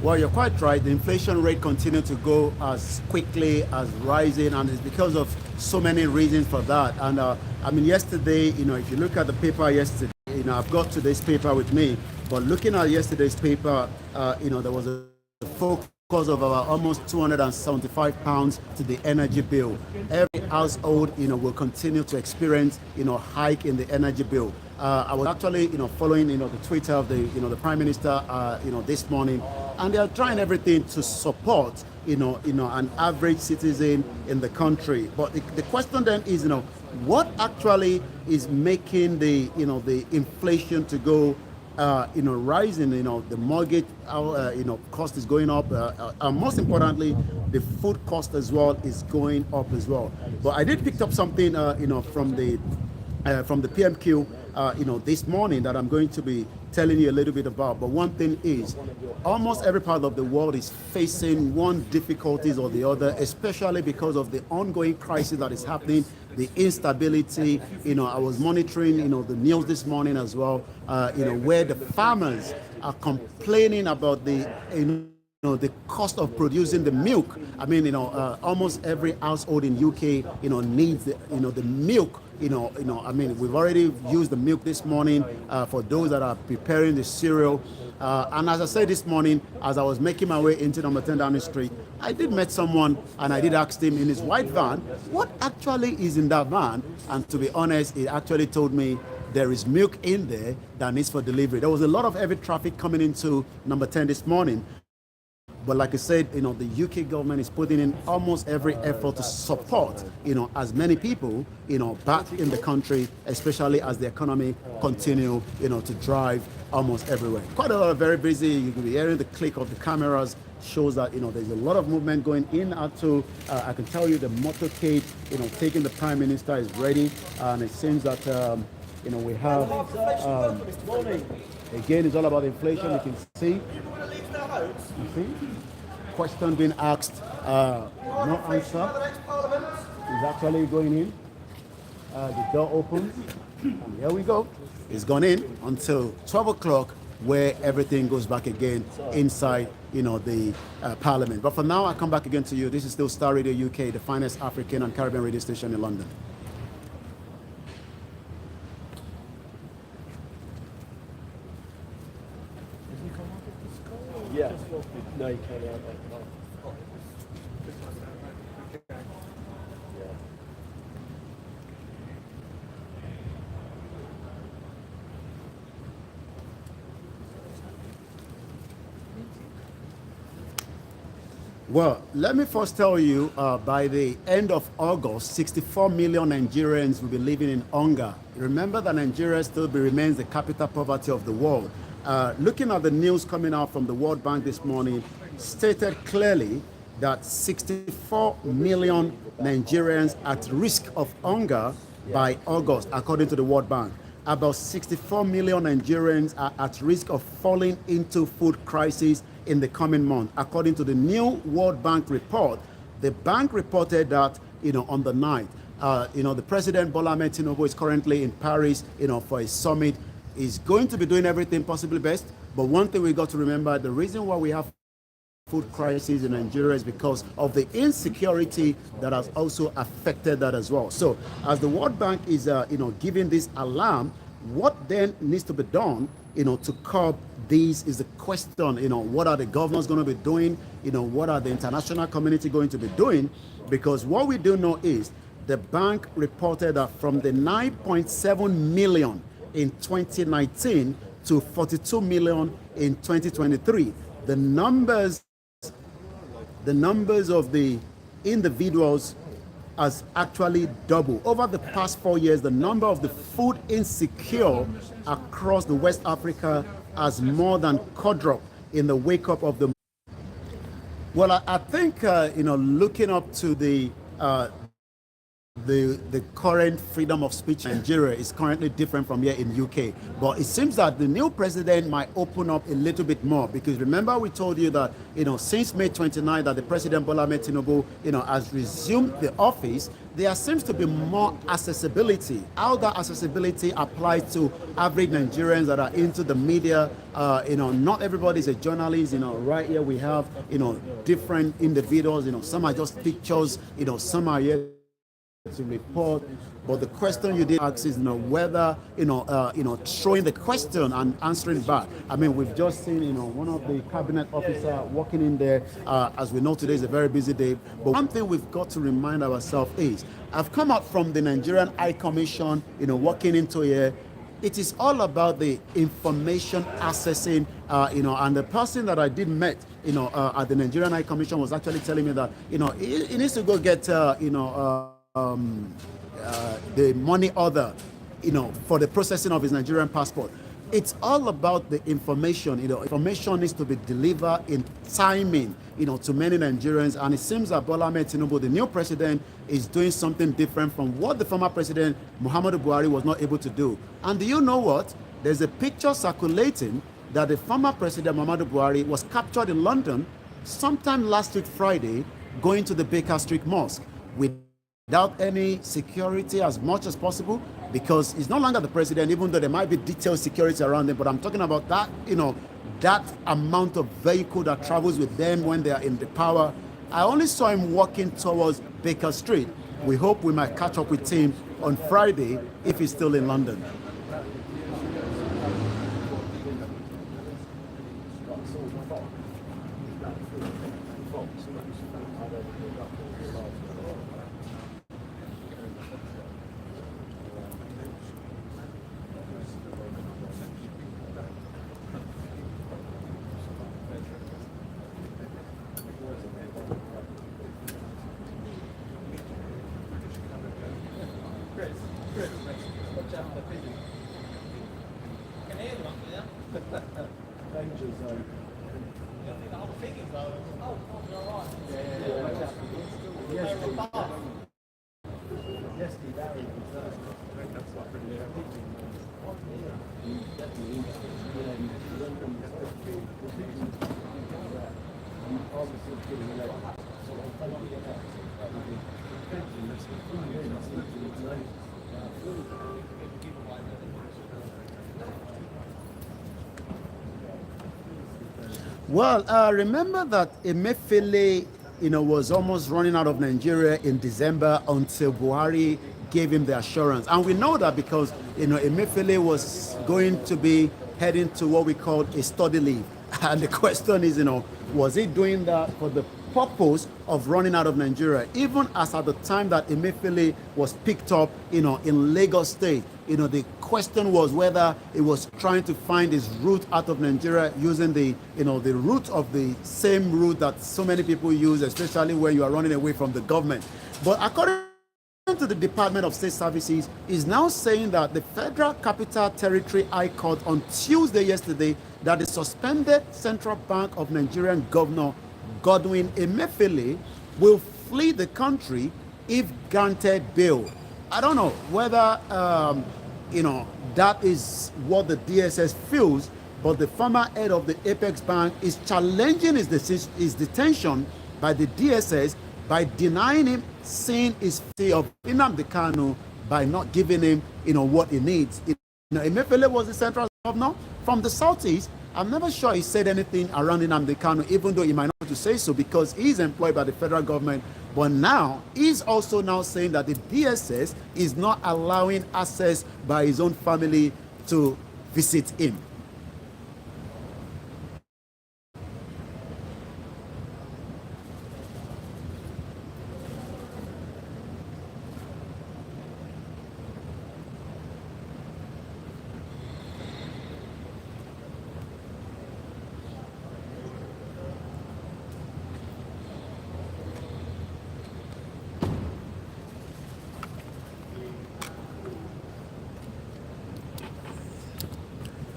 Well, you're quite right. The inflation rate continued to go as quickly as rising, and it's because of so many reasons for that. And I mean, yesterday, if you look at the paper yesterday, I've got today's paper with me, but looking at yesterday's paper, there was a focus of about almost £275 to the energy bill. Every household, will continue to experience, hike in the energy bill. I was actually, following, the Twitter of the Prime Minister, this morning, and they are trying everything to support, an average citizen in the country. But the question then is, what actually is making the inflation to go, rising? The mortgage, cost is going up, and most importantly, the food cost as well is going up as well. But I did pick up something, from the PMQ, this morning that I'm going to be telling you a little bit about. But one thing is, almost every part of the world is facing one difficulties or the other, especially because of the ongoing crisis that is happening, the instability. I was monitoring, the news this morning as well, where the farmers are complaining about the, the cost of producing the milk. I mean, almost every household in UK, needs the, the milk. I mean, we've already used the milk this morning for those that are preparing the cereal. And as I said this morning, as I was making my way into number 10 Downing Street, I did meet someone and I did ask him in his white van, what actually is in that van? And to be honest, he actually told me there is milk in there that needs for delivery. There was a lot of heavy traffic coming into number 10 this morning. But like I said, the UK government is putting in almost every effort to support, as many people, back in the country, especially as the economy continue, to drive almost everywhere. Quite a lot of very busy. You can be hearing the click of the cameras shows that, there's a lot of movement going in and to, I can tell you the motorcade, taking the Prime Minister is ready. And it seems that, we have, again, it's all about inflation. You can see. You see? Question being asked, no answer. is actually going in. The door opens, and here we go. It's gone in until 12 o'clock, where everything goes back again inside, the Parliament. But for now, I come back again to you. This is still Star Radio UK, the finest African and Caribbean radio station in London. Yeah. No, you can't. Well, let me first tell you, by the end of August, 64 million Nigerians will be living in hunger. Remember that Nigeria still remains the capital poverty of the world. Looking at the news coming out from the World Bank this morning, stated clearly that 64 million Nigerians at risk of hunger by August, according to the World Bank. About 64 million Nigerians are at risk of falling into food crisis in the coming month. According to the new World Bank report, the bank reported that, on the 9th, the President Bola Ahmed Tinubu is currently in Paris, for a summit. He's going to be doing everything possibly best. But one thing we got to remember, the reason why we have food crisis in Nigeria is because of the insecurity that has also affected that as well. So as the World Bank is, giving this alarm, what then needs to be done, to curb these is the question, what are the governors going to be doing? What are the international community going to be doing? Because what we do know is the bank reported that from the 9.7 million in 2019 to 42 million in 2023, the numbers of the individuals has actually doubled. Over the past 4 years, the number of the food insecure across the West Africa has more than quadrupled in the wake up of the... Well, I think, looking up to the current freedom of speech in Nigeria is currently different from here in UK. But it seems that the new president might open up a little bit more, because remember we told you that, since May 29 that the President Bola Ahmed Tinubu, has resumed the office, there seems to be more accessibility. How that accessibility applies to average Nigerians that are into the media, not everybody is a journalist. Right here we have, different individuals. Some are just pictures. Some are here to report. But the question you did ask is, whether, throwing the question and answering back. I mean, we've just seen, one of the cabinet officer walking in there. As we know, today is a very busy day. But one thing we've got to remind ourselves is, I've come out from the Nigerian High Commission, walking into here. It is all about the information accessing, and the person that I did met, at the Nigerian High Commission was actually telling me that, he needs to go get, the money order, for the processing of his Nigerian passport. It's all about the information. Information needs to be delivered in timing, to many Nigerians. And it seems that Bola Ahmed Tinubu, the new president, is doing something different from what the former president Muhammadu Buhari was not able to do. And do you know what? There's a picture circulating that the former president Muhammadu Buhari was captured in London sometime last week Friday, going to the Baker Street Mosque without any security as much as possible, because he's no longer the president, even though there might be detailed security around him. But I'm talking about that, that amount of vehicle that travels with them when they are in the power. I only saw him walking towards Baker Street. We hope we might catch up with him on Friday if he's still in London. Well, remember that Emefiele, was almost running out of Nigeria in December until Buhari gave him the assurance. And we know that because, Emefiele was going to be heading to what we call a study leave. And the question is, was he doing that for the purpose of running out of Nigeria? Even as at the time that Emefiele was picked up, in Lagos State, the question was whether he was trying to find his route out of Nigeria using the route of the same route that so many people use, especially when you are running away from the government. But according to the Department of State Services, is now saying that the Federal Capital Territory High Court on Tuesday yesterday that the suspended Central Bank of Nigerian Governor Godwin Emefiele will flee the country if granted bail. I don't know whether that is what the DSS feels, but the former head of the Apex Bank is challenging his detention by the DSS by denying him seeing his fee of Nnamdi Kanu by not giving him what he needs. Emefiele was the central governor from the southeast. I'm never sure he said anything around Nnamdi Kanu, even though he might not want to say so because he's employed by the federal government. But now he's also now saying that the DSS is not allowing access by his own family to visit him.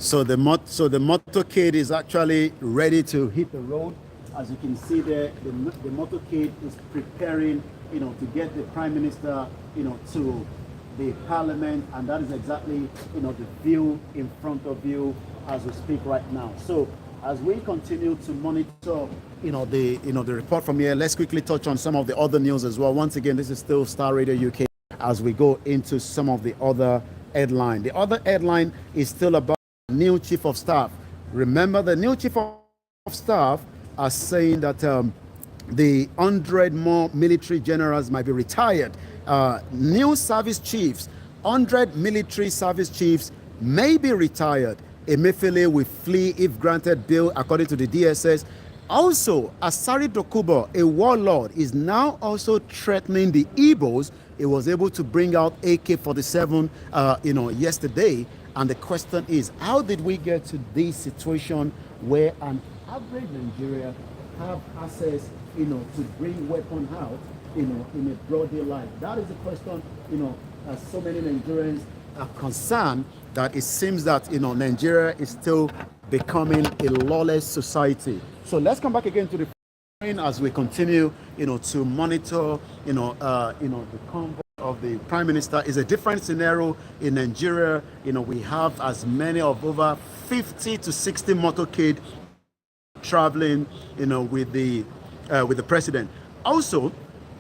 So the motorcade is actually ready to hit the road. As you can see there, the motorcade is preparing, to get the Prime Minister, to the Parliament, and that is exactly, the view in front of you as we speak right now. So as we continue to monitor, the report from here, let's quickly touch on some of the other news as well. Once again, this is still Star Radio UK as we go into some of the other headline. The other headline is still about new chief of staff. Remember, the new chief of staff are saying that the 100 more military generals might be retired. New service chiefs, 100 military service chiefs may be retired. Emefiele will flee if granted bail, according to the DSS. Also, Asari Dokubo, a warlord, is now also threatening the Igbos. He was able to bring out AK-47, yesterday. And the question is, how did we get to this situation where an average Nigerian have access, to bring weapon out, in a broad daylight? That is the question, as so many Nigerians are concerned that it seems that, Nigeria is still becoming a lawless society. So let's come back again to the as we continue, to monitor, the convoy of the Prime Minister. Is a different scenario in Nigeria. We have as many of over 50 to 60 motorcade traveling, with the president. Also,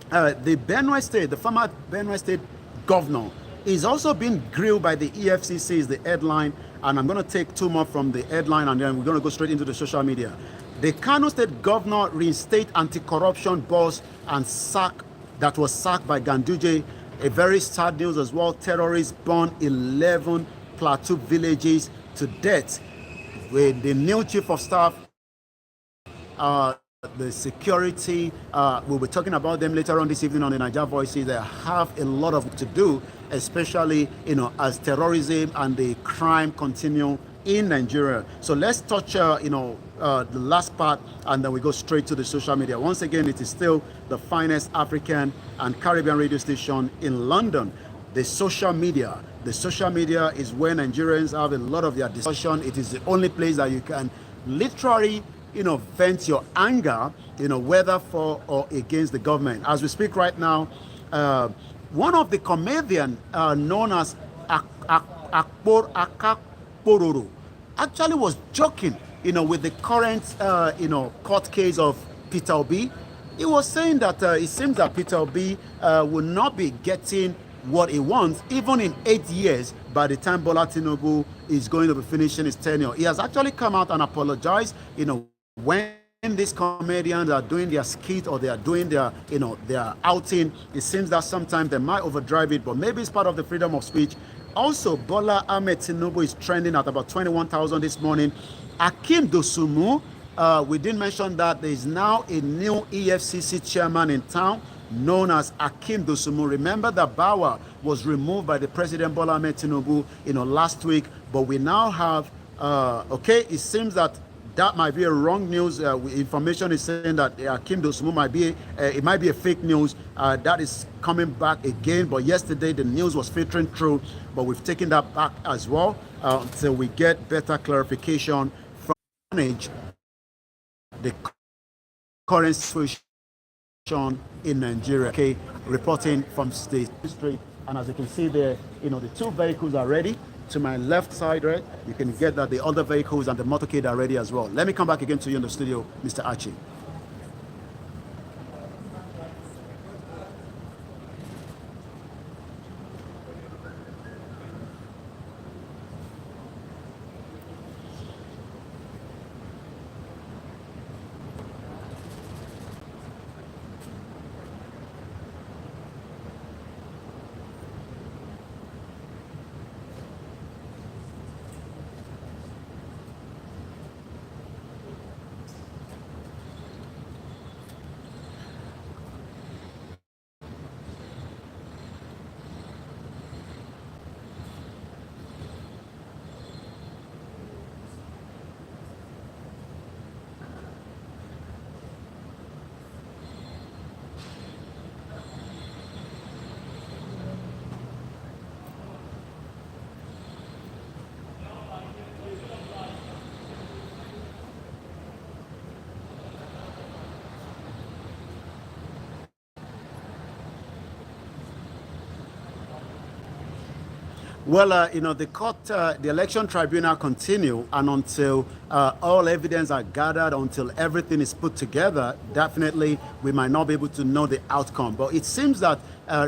the Benue State, the former Benue State governor, is also being grilled by the EFCC is the headline. And I'm going to take two more from the headline, and then we're going to go straight into the social media. The Kano State governor reinstate anti-corruption boss and that was sacked by Ganduje. A very sad news as well. Terrorists burn 11 Plateau villages to death. With the new chief of staff, the security, we'll be talking about them later on this evening on the Niger Voices. They have a lot of to do, especially, as terrorism and the crime continue in Nigeria. So let's touch, the last part, and then we go straight to the social media. Once again, it is still the finest African and Caribbean radio station in London. The social media. The social media is where Nigerians have a lot of their discussion. It is the only place that you can literally, vent your anger, whether for or against the government. As we speak right now, one of the comedians known as Akpor Akakpororo actually was joking, with the current, court case of Peter Obi. he was saying that it seems that Peter Obi will not be getting what he wants, even in 8 years, by the time Bola Tinubu is going to be finishing his tenure. He has actually come out and apologized, when these comedians are doing their skit or they are doing their, their outing, it seems that sometimes they might overdrive it, but maybe it's part of the freedom of speech. Also, Bola Ahmed Tinubu is trending at about 21,000 this morning. Akim Dosumu, we didn't mention that there is now a new EFCC chairman in town known as Akim Dosumu. Remember that Bawa was removed by the President Bola Ahmed Tinubu, last week, but we now have, it seems that might be a wrong news. Information is saying that Akim Dosumu might be, it might be a fake news. That is coming back again, but yesterday the news was filtering through, but we've taken that back as well until we get better clarification from the current situation in Nigeria. Okay, reporting from the street, and as you can see there, the two vehicles are ready. To my left side, right, you can get that the other vehicles and the motorcade are ready as well. Let me come back again to you in the studio, Mr. Archie. Well, the court, the election tribunal continue, and until all evidence are gathered, until everything is put together, definitely we might not be able to know the outcome. But it seems that,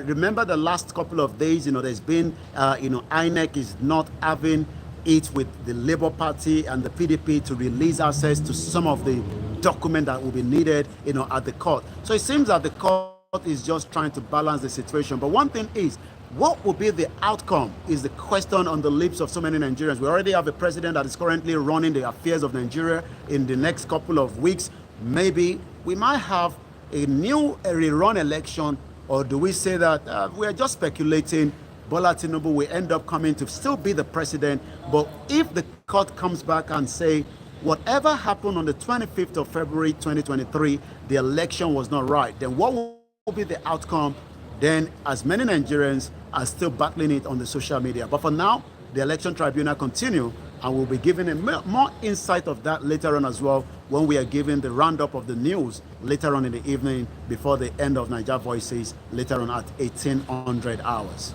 remember the last couple of days, there's been, INEC is not having it with the Labour Party and the PDP to release access to some of the document that will be needed, at the court. So it seems that the court is just trying to balance the situation. But one thing is, what will be the outcome is the question on the lips of so many Nigerians. We already have a president that is currently running the affairs of Nigeria. In the next couple of weeks, maybe we might have a new rerun election, or do we say that we are just speculating? Bola Tinubu will end up coming to still be the president. But if the court comes back and say, whatever happened on the 25th of February 2023, the election was not right, then what will be the outcome? Then as many Nigerians are still battling it on the social media. But for now, the election tribunal continue, and we'll be giving a more insight of that later on as well, when we are giving the roundup of the news later on in the evening before the end of Niger Voices later on at 1800 hours.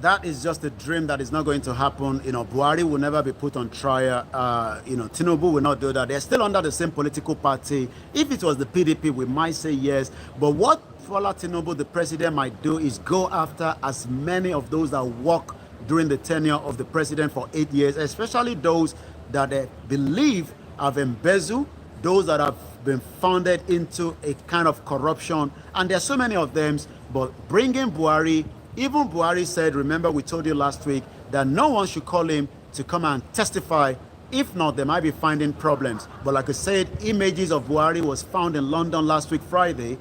That is just a dream that is not going to happen. Buhari will never be put on trial. Tinubu will not do that. They're still under the same political party. If it was the PDP, we might say yes. But what Bola Tinubu, the president, might do is go after as many of those that work during the tenure of the president for 8 years, especially those that they believe have embezzled, those that have been founded into a kind of corruption. And there are so many of them. But bringing Buhari, even Buhari said, remember we told you last week, that no one should call him to come and testify. If not, they might be finding problems. But like I said, images of Buhari was found in London last week, Friday.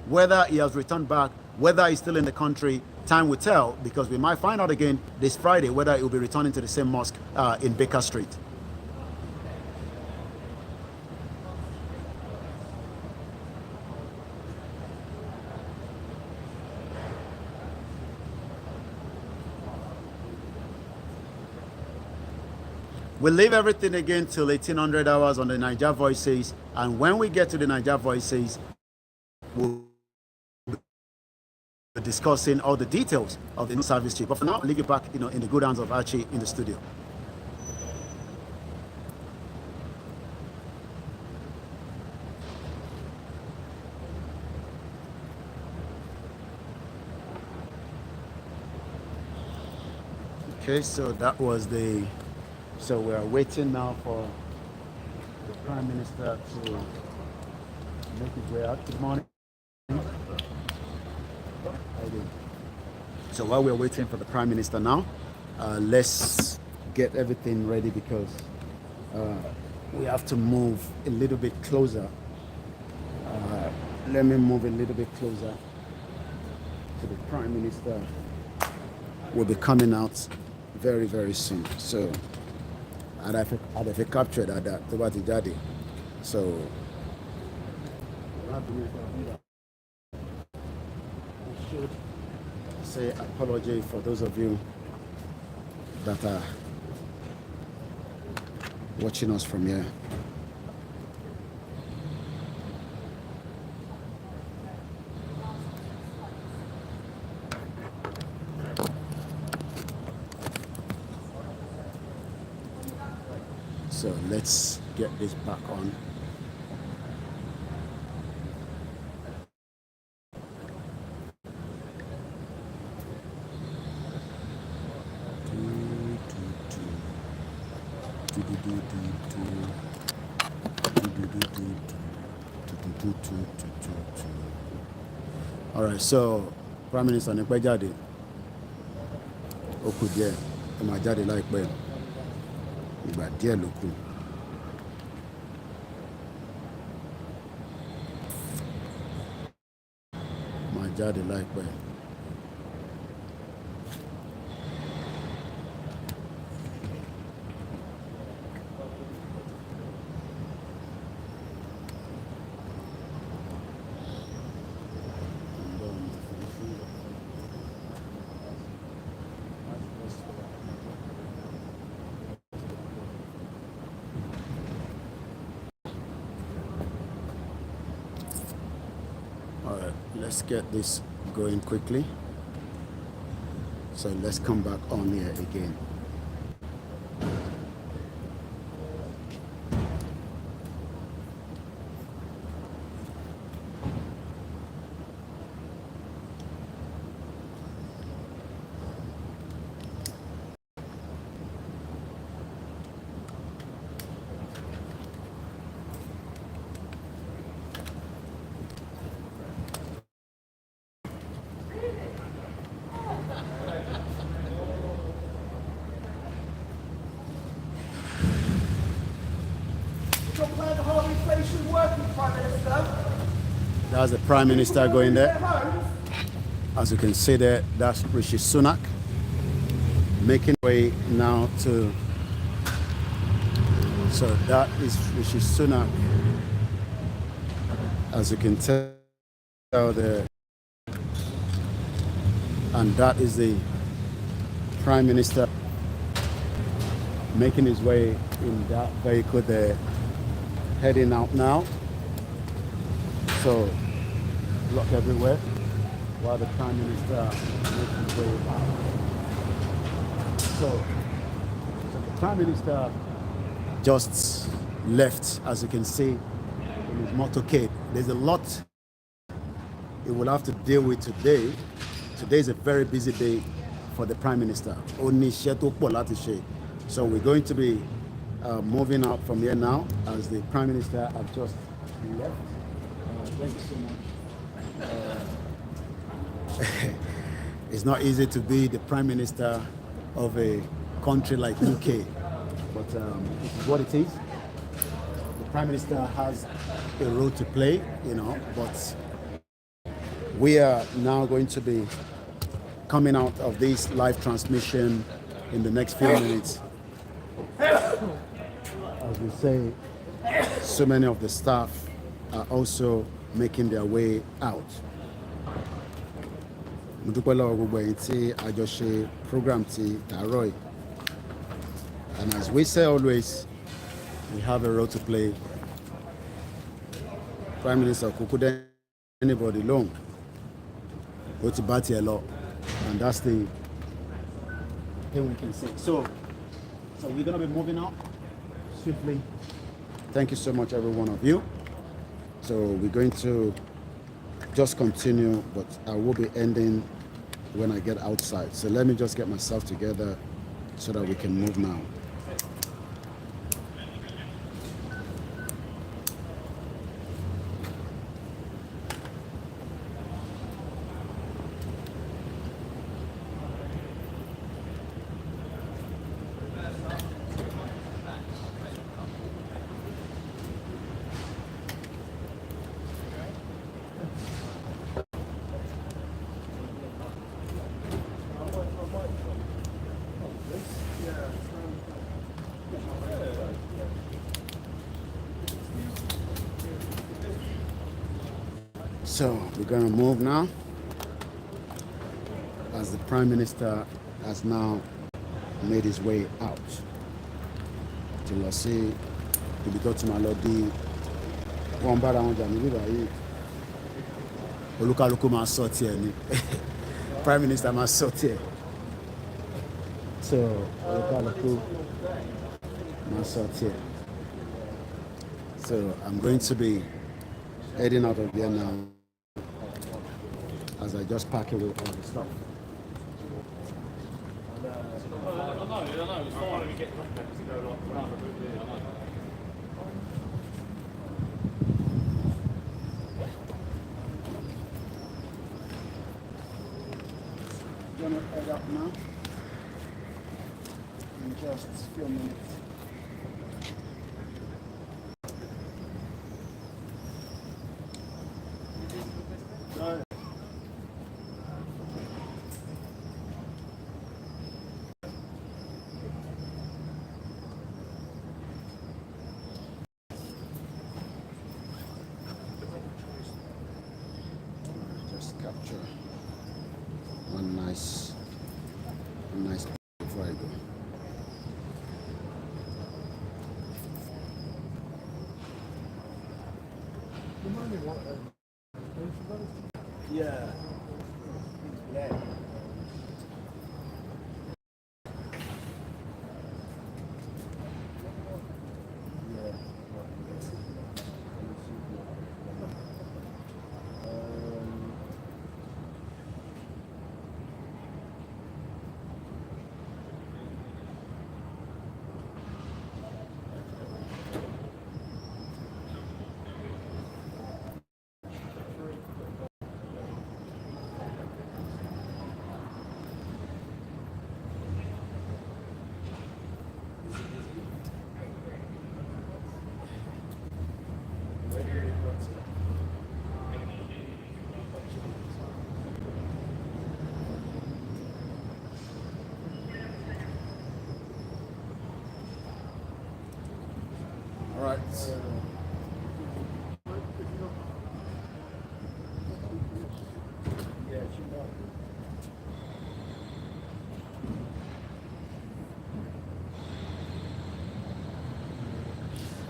Whether he has returned back, whether he's still in the country, time will tell, because we might find out again this Friday whether he will be returning to the same mosque in Baker Street. we'll leave everything again till 1800 hours on the Niger Voices, and when we get to the Niger Voices, we'll be discussing all the details of the new service trip. But for now, I'll leave you back, in the good hands of Archie in the studio. Okay, so that was so we are waiting now for the Prime Minister to make his way out. Good morning. So while we're waiting for the Prime Minister now, let's get everything ready because we have to move a little bit closer. Let me move a little bit closer to the Prime Minister. Will be coming out very, very soon. So I'd have captured at that to what daddy. So I should say apology for those of you that are watching us from here. So let's get this back on. All right, so Prime Minister ní pẹ́ jáde. Ó kù díẹ̀, ó máa jáde láìpẹ́. Ìgbà díẹ̀ ló kù. Máa jáde láìpẹ́. All right, let's get this going quickly. So let's come back on here again. That's the Prime Minister going there. As you can see there, that's Rishi Sunak making way now to. So that is Rishi Sunak. As you can tell there, and that is the Prime Minister making his way in that vehicle there, heading out now. So block everywhere while the Prime Minister makes his way out. So the Prime Minister just left, as you can see, in his motorcade. There's a lot he will have to deal with today. Today is a very busy day for the Prime Minister. So we're going to be moving out from here now as the Prime Minister has just left. Thank you so much. It's not easy to be the Prime Minister of a country like UK, but this is what it is. The Prime Minister has a role to play, but we are now going to be coming out of this live transmission in the next few minutes. As we say, so many of the staff are also making their way out. Mo dúpẹ́ lọ́wọ́ gbogbo ẹ̀yin tí a jọ ṣe program ti tàárọ̀ yìí. And as we say always, we have a role to play. Prime Minister Kukude anybody long. Go to Bati a lot. And that's the thing we can see. So we're gonna be moving out swiftly. Thank you so much, every one of you. So we're going to just continue, but I will be ending when I get outside. So let me just get myself together so that we can move now. So we're going to move now, as the Prime Minister has now made his way out to lọ sí ibi tó ti máa lọ di wọ́n bára wọn jà níbí báyìí olúkálùkù máa sọ tiẹ̀ ni Prime Minister máa sọ tiẹ̀ so olúkálùkù máa sọ tiẹ̀. So I'm going to be heading out of there now as I just pack away all the stuff. Gonna head up now in just a few minutes. Capture one nice before I go. Yeah. Yeah. All right.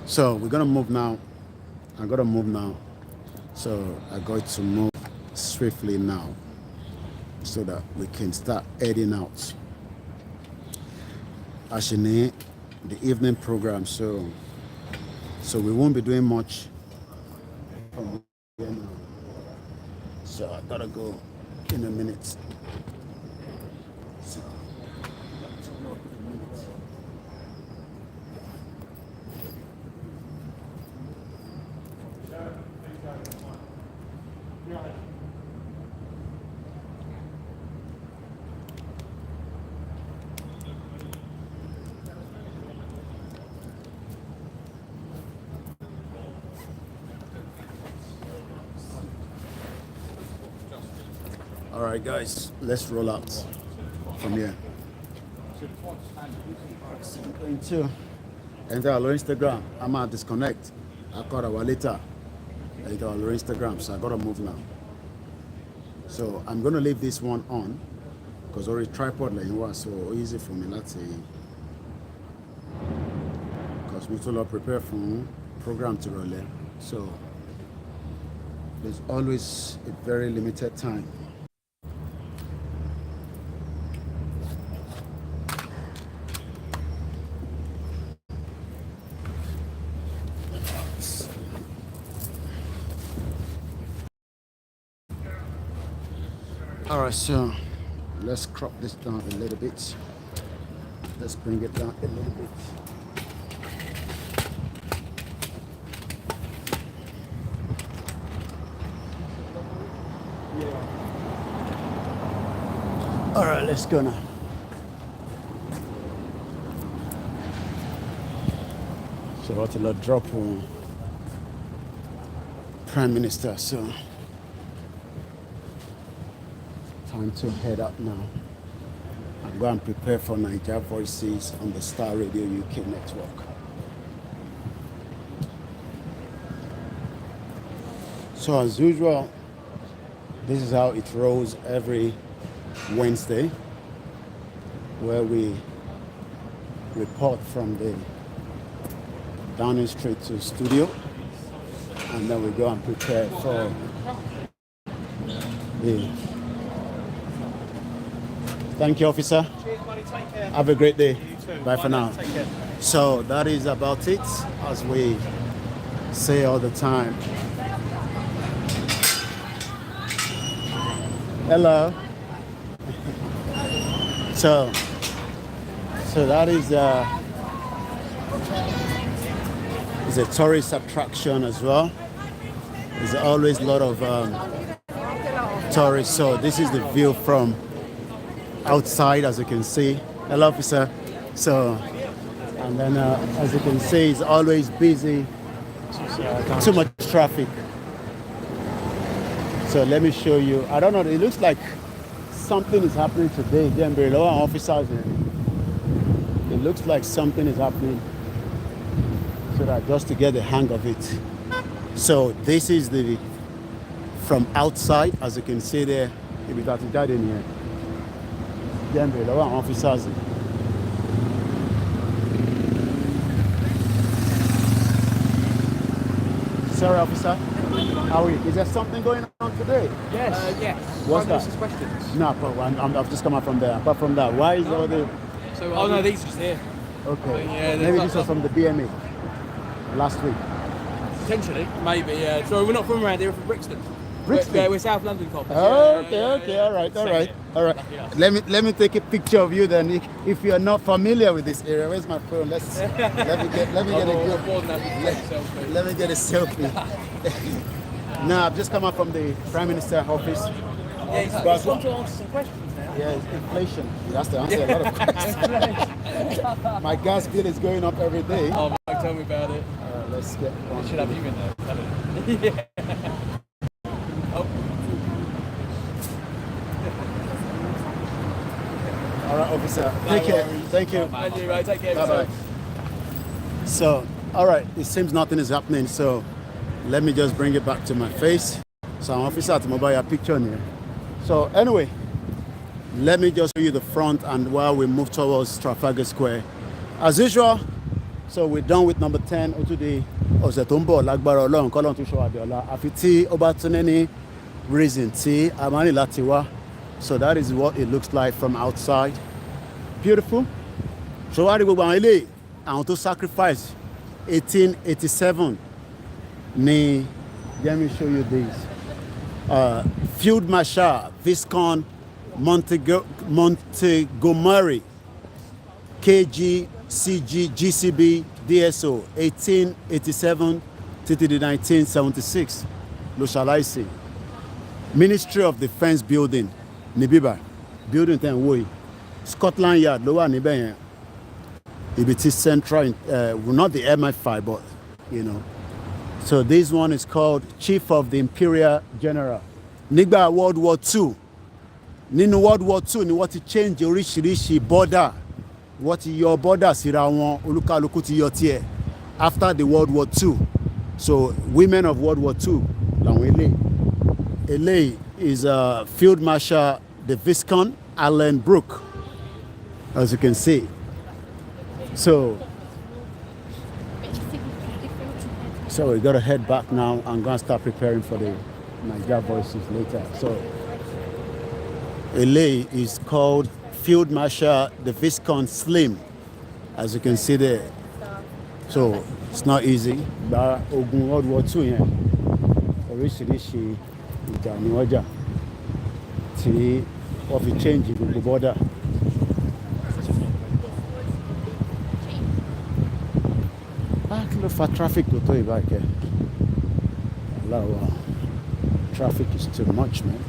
So we're gonna move now. I gotta move now. So I got to move swiftly now so that we can start heading out. Actually, the evening program, so we won't be doing much from here now. So I gotta go in a minute. So, all right, guys, let's roll out from here. So I'm going to enter our Instagram. I'm at disconnect. I call our later. Enter our Instagram, so I gotta move now. So I'm gonna leave this one on because already tripod like was so easy for me. Let's see. because we still prepare for program to roll. So there's always a very limited time. All right, so let's crop this down a little bit. Let's bring it down a little bit. All right, let's go now. So what a drop on Prime Minister. So time to head up now and go and prepare for Niger Voices on the Star Radio UK network. So as usual, this is how it rolls every Wednesday, where we report from the Downing Street to studio, and then we go and prepare for the... Thank you, officer. Cheers, buddy. Take care. Have a great day. You too. Bye for now. Take care. So that is about it, as we say all the time. Hello. So that is a tourist attraction as well. There's always a lot of tourists. So this is the view from outside, as you can see. Hello, officer. So, and then as you can see, it's always busy. Too much traffic. So let me show you. I don't know. It looks like something is happening today. Then below our officers. It looks like something is happening. So that just to get the hang of it. So this is the from outside, as you can see there. If you got to get in here. Then below our officers. Sorry, officer. How are you? Is there something going on today? Yes. Yes. What's that? Questions. No, but I've just come out from there. Apart from that, why is all the... So, oh no, these are just here. Okay. Yeah, maybe this was from the BMA last week. Potentially, maybe. Yeah. Sorry, we're not from around here. We're from Brixton. Brixton? We're South London cops. Okay. All right. Let me take a picture of you then. If you are not familiar with this area, where's my phone? Let me get a selfie. No, I've just come out from the Prime Minister's office. Yeah, he's want to answer some questions now. Yeah, it's inflation. He has to answer a lot of questions. My gas bill is going up every day. Oh, Mike, tell me about it. Let's get on. We should have you in there. Yeah. Oh. All right, officer. Take care. Thank you. Thank you, right. Take care. Bye-bye. So, all right. It seems nothing is happening. So, let me just bring it back to my face. So, I'm officer at mobile picture here. So, anyway, let me just show you the front and while we move towards Trafalgar Square. As usual, so we're done with number 10. Today, ọ̀sẹ̀ tó ń bọ̀ lágbára Ọlọ́run kọ́lọ́run tó ṣọ́ Abíọ́lá. Àfi tí ó bá tún ní reason tí a máa ní láti wá. So that is what it looks like from outside. Beautiful. So wá rí gbogbo àwọn eléyìí, àwọn tó sacrifice 1887 ni, let me show you this. Field Marshal Viscount Montgomery, KG, CG, GCB, DSO, 1887 to 1976. Lo ṣàlàyé. Ministry of Defence building, Nibiba, building ten wo Scotland Yard, ló wà níbẹ̀ yẹn. Ibi tí central, not the MI5, but you know. So this one is called Chief of the Imperial General. Nígbà World War II. Nínú World War II ni wọ́n ti change oríṣiríṣi border. Wọ́n ti yọ border síra wọn, olúkálùkù ti yọ tiẹ̀ after the World War II. So women of World War II làwọn eléyìí. Eléyìí is Field Marshal the Viscount Alan Brooke, as you can see. So So we got to head back now and go and start preparing for the Nigeria Voices later. So LA is called Field Marshal the Viscount Slim, as you can see there. So it's not easy. But Ogun World War II, yeah, oríṣiríṣi ìjà ni wọ́n jà tí wọ́n fi change the border. Kí ló fa traffic tó tó ìbá ìkẹ́? Traffic is too much, man.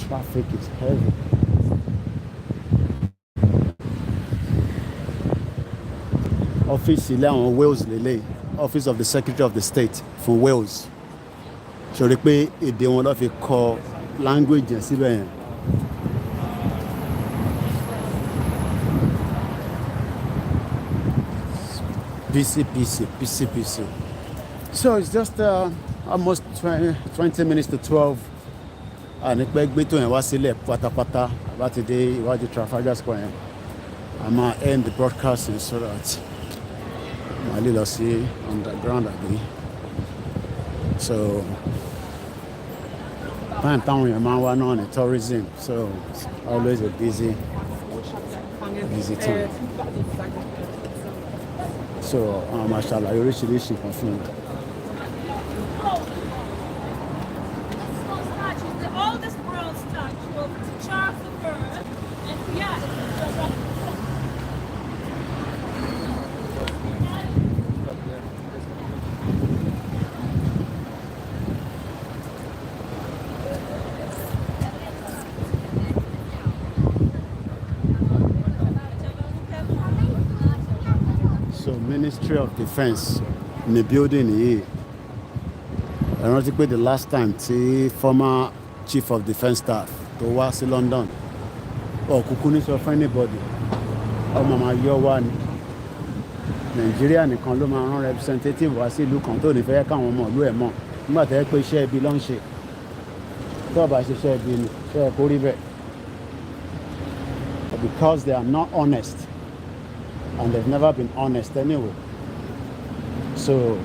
Traffic is heavy. Office ilé àwọn Wales lélẹ̀, Office of the Secretary of the State for Wales. Ṣòrí pé èdè wọn ló fi kọ language yẹn síbẹ̀ yẹn. PC. So it's just almost 20 minutes to 12. And ìpẹ́ gbé tó yẹn wá sílẹ̀ pátápátá láti dé iwájú Trafalgar Square yẹn. I'm gonna end the broadcasting so that màá lè lọ sí underground àbí. So time táwọn èèyàn máa ń wá náà ní tourism, so it's always a busy time. So máa ṣàlàyé oríṣiríṣi kan fún mi. The oldest bronze statue of Charles I, and yeah. So Ministry of Defence ní building yìí. I rántí pé the last time tí former Chief of Defence Staff tó wá sí London, kúkú ní sọ fún anybody, ọmọ máa yọ wá ní Nàìjíríà nìkan ló máa rán representative wá sí ìlú kan tó ní fẹ́ káwọn ọmọ ìlú ẹ̀ mọ̀ nígbà tẹ́ pé iṣẹ́ ibi ló ń ṣe tó bá ṣe iṣẹ́ ibi ni ṣe é kó rí bẹ́ẹ̀. Because they are not honest, and they've never been honest anyway. So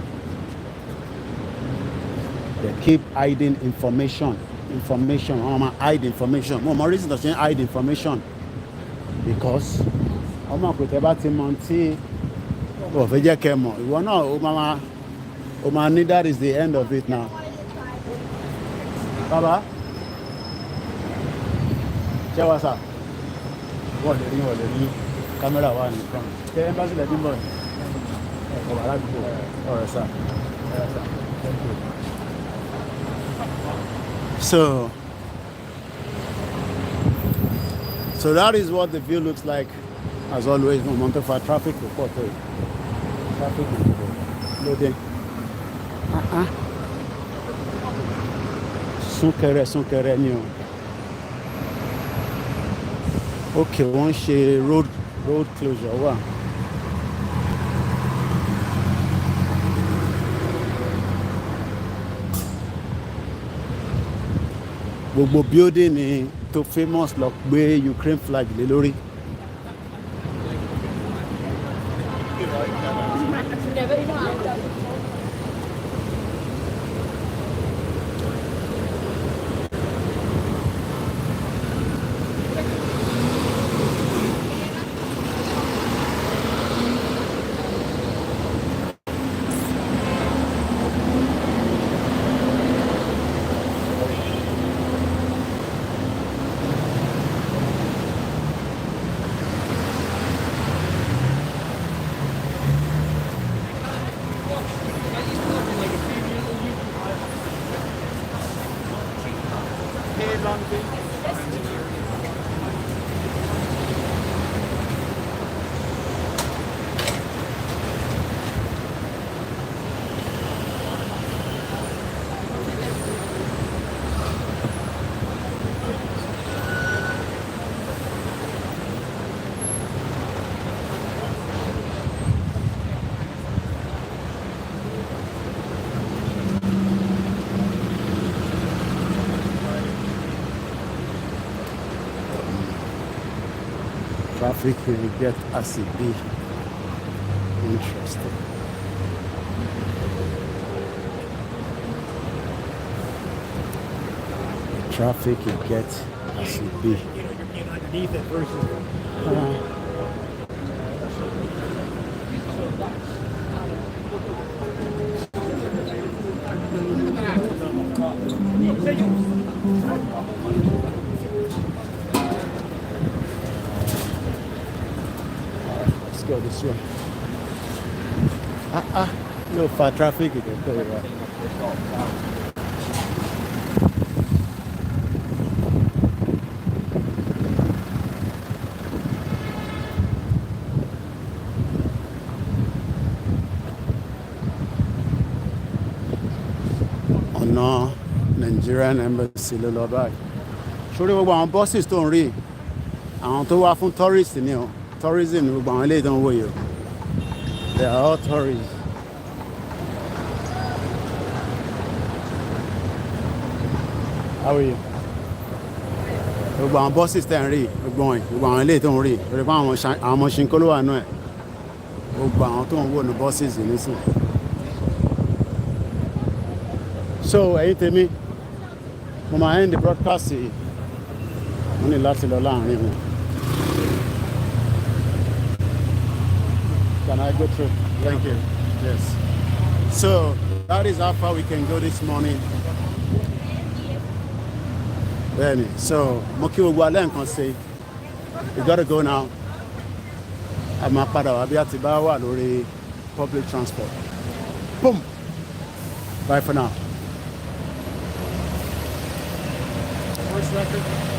they keep hiding information. Hide information. More reason to hide information. Because that is the end of it now. Baba? What's up? What the camera one in front. The embassy let him on. All right, sir. Thank you. So that is what the view looks like. As always, no matter for traffic report. Traffic loading. Súnkẹrẹ ni o. Okay, wọ́n ṣe road closure wà. Gbogbo building ni tó famous lọ gbé Ukraine flag lé lórí. Traffic will get as it be. Interesting. traffic it gets as it be. You're underneath it versus. Let's go this way. No far traffic it can go right. ọ̀nà Nigerian Embassy ló lọ báyìí. Sórí gbogbo àwọn buses tó ń rí àwọn tó wá fún tourist ni o, tourism ni gbogbo àwọn eléyìí tó ń wòye o. They are all tourists. How are you? Gbogbo àwọn buses tẹ̀ ń rí gbogbo àwọn eléyìí tó ń rí lórí fún àwọn ọmọ ṣinkó ló wà nú ẹ̀. Gbogbo àwọn tó ń wò ní buses nísìnyí. So ẹ̀yin tèmi mo máa end the broadcast yìí mo ní láti lọ láàrin wọn. Can I go through? Thank you. Yes. So that is how far we can go this morning. Bẹ́ẹ̀ni, so mo kí gbogbo alẹ́ nǹkan ṣe. We gotta go now. A máa padà wá bí a ti bá wà lórí public transport. Boom. Bye for now. First record.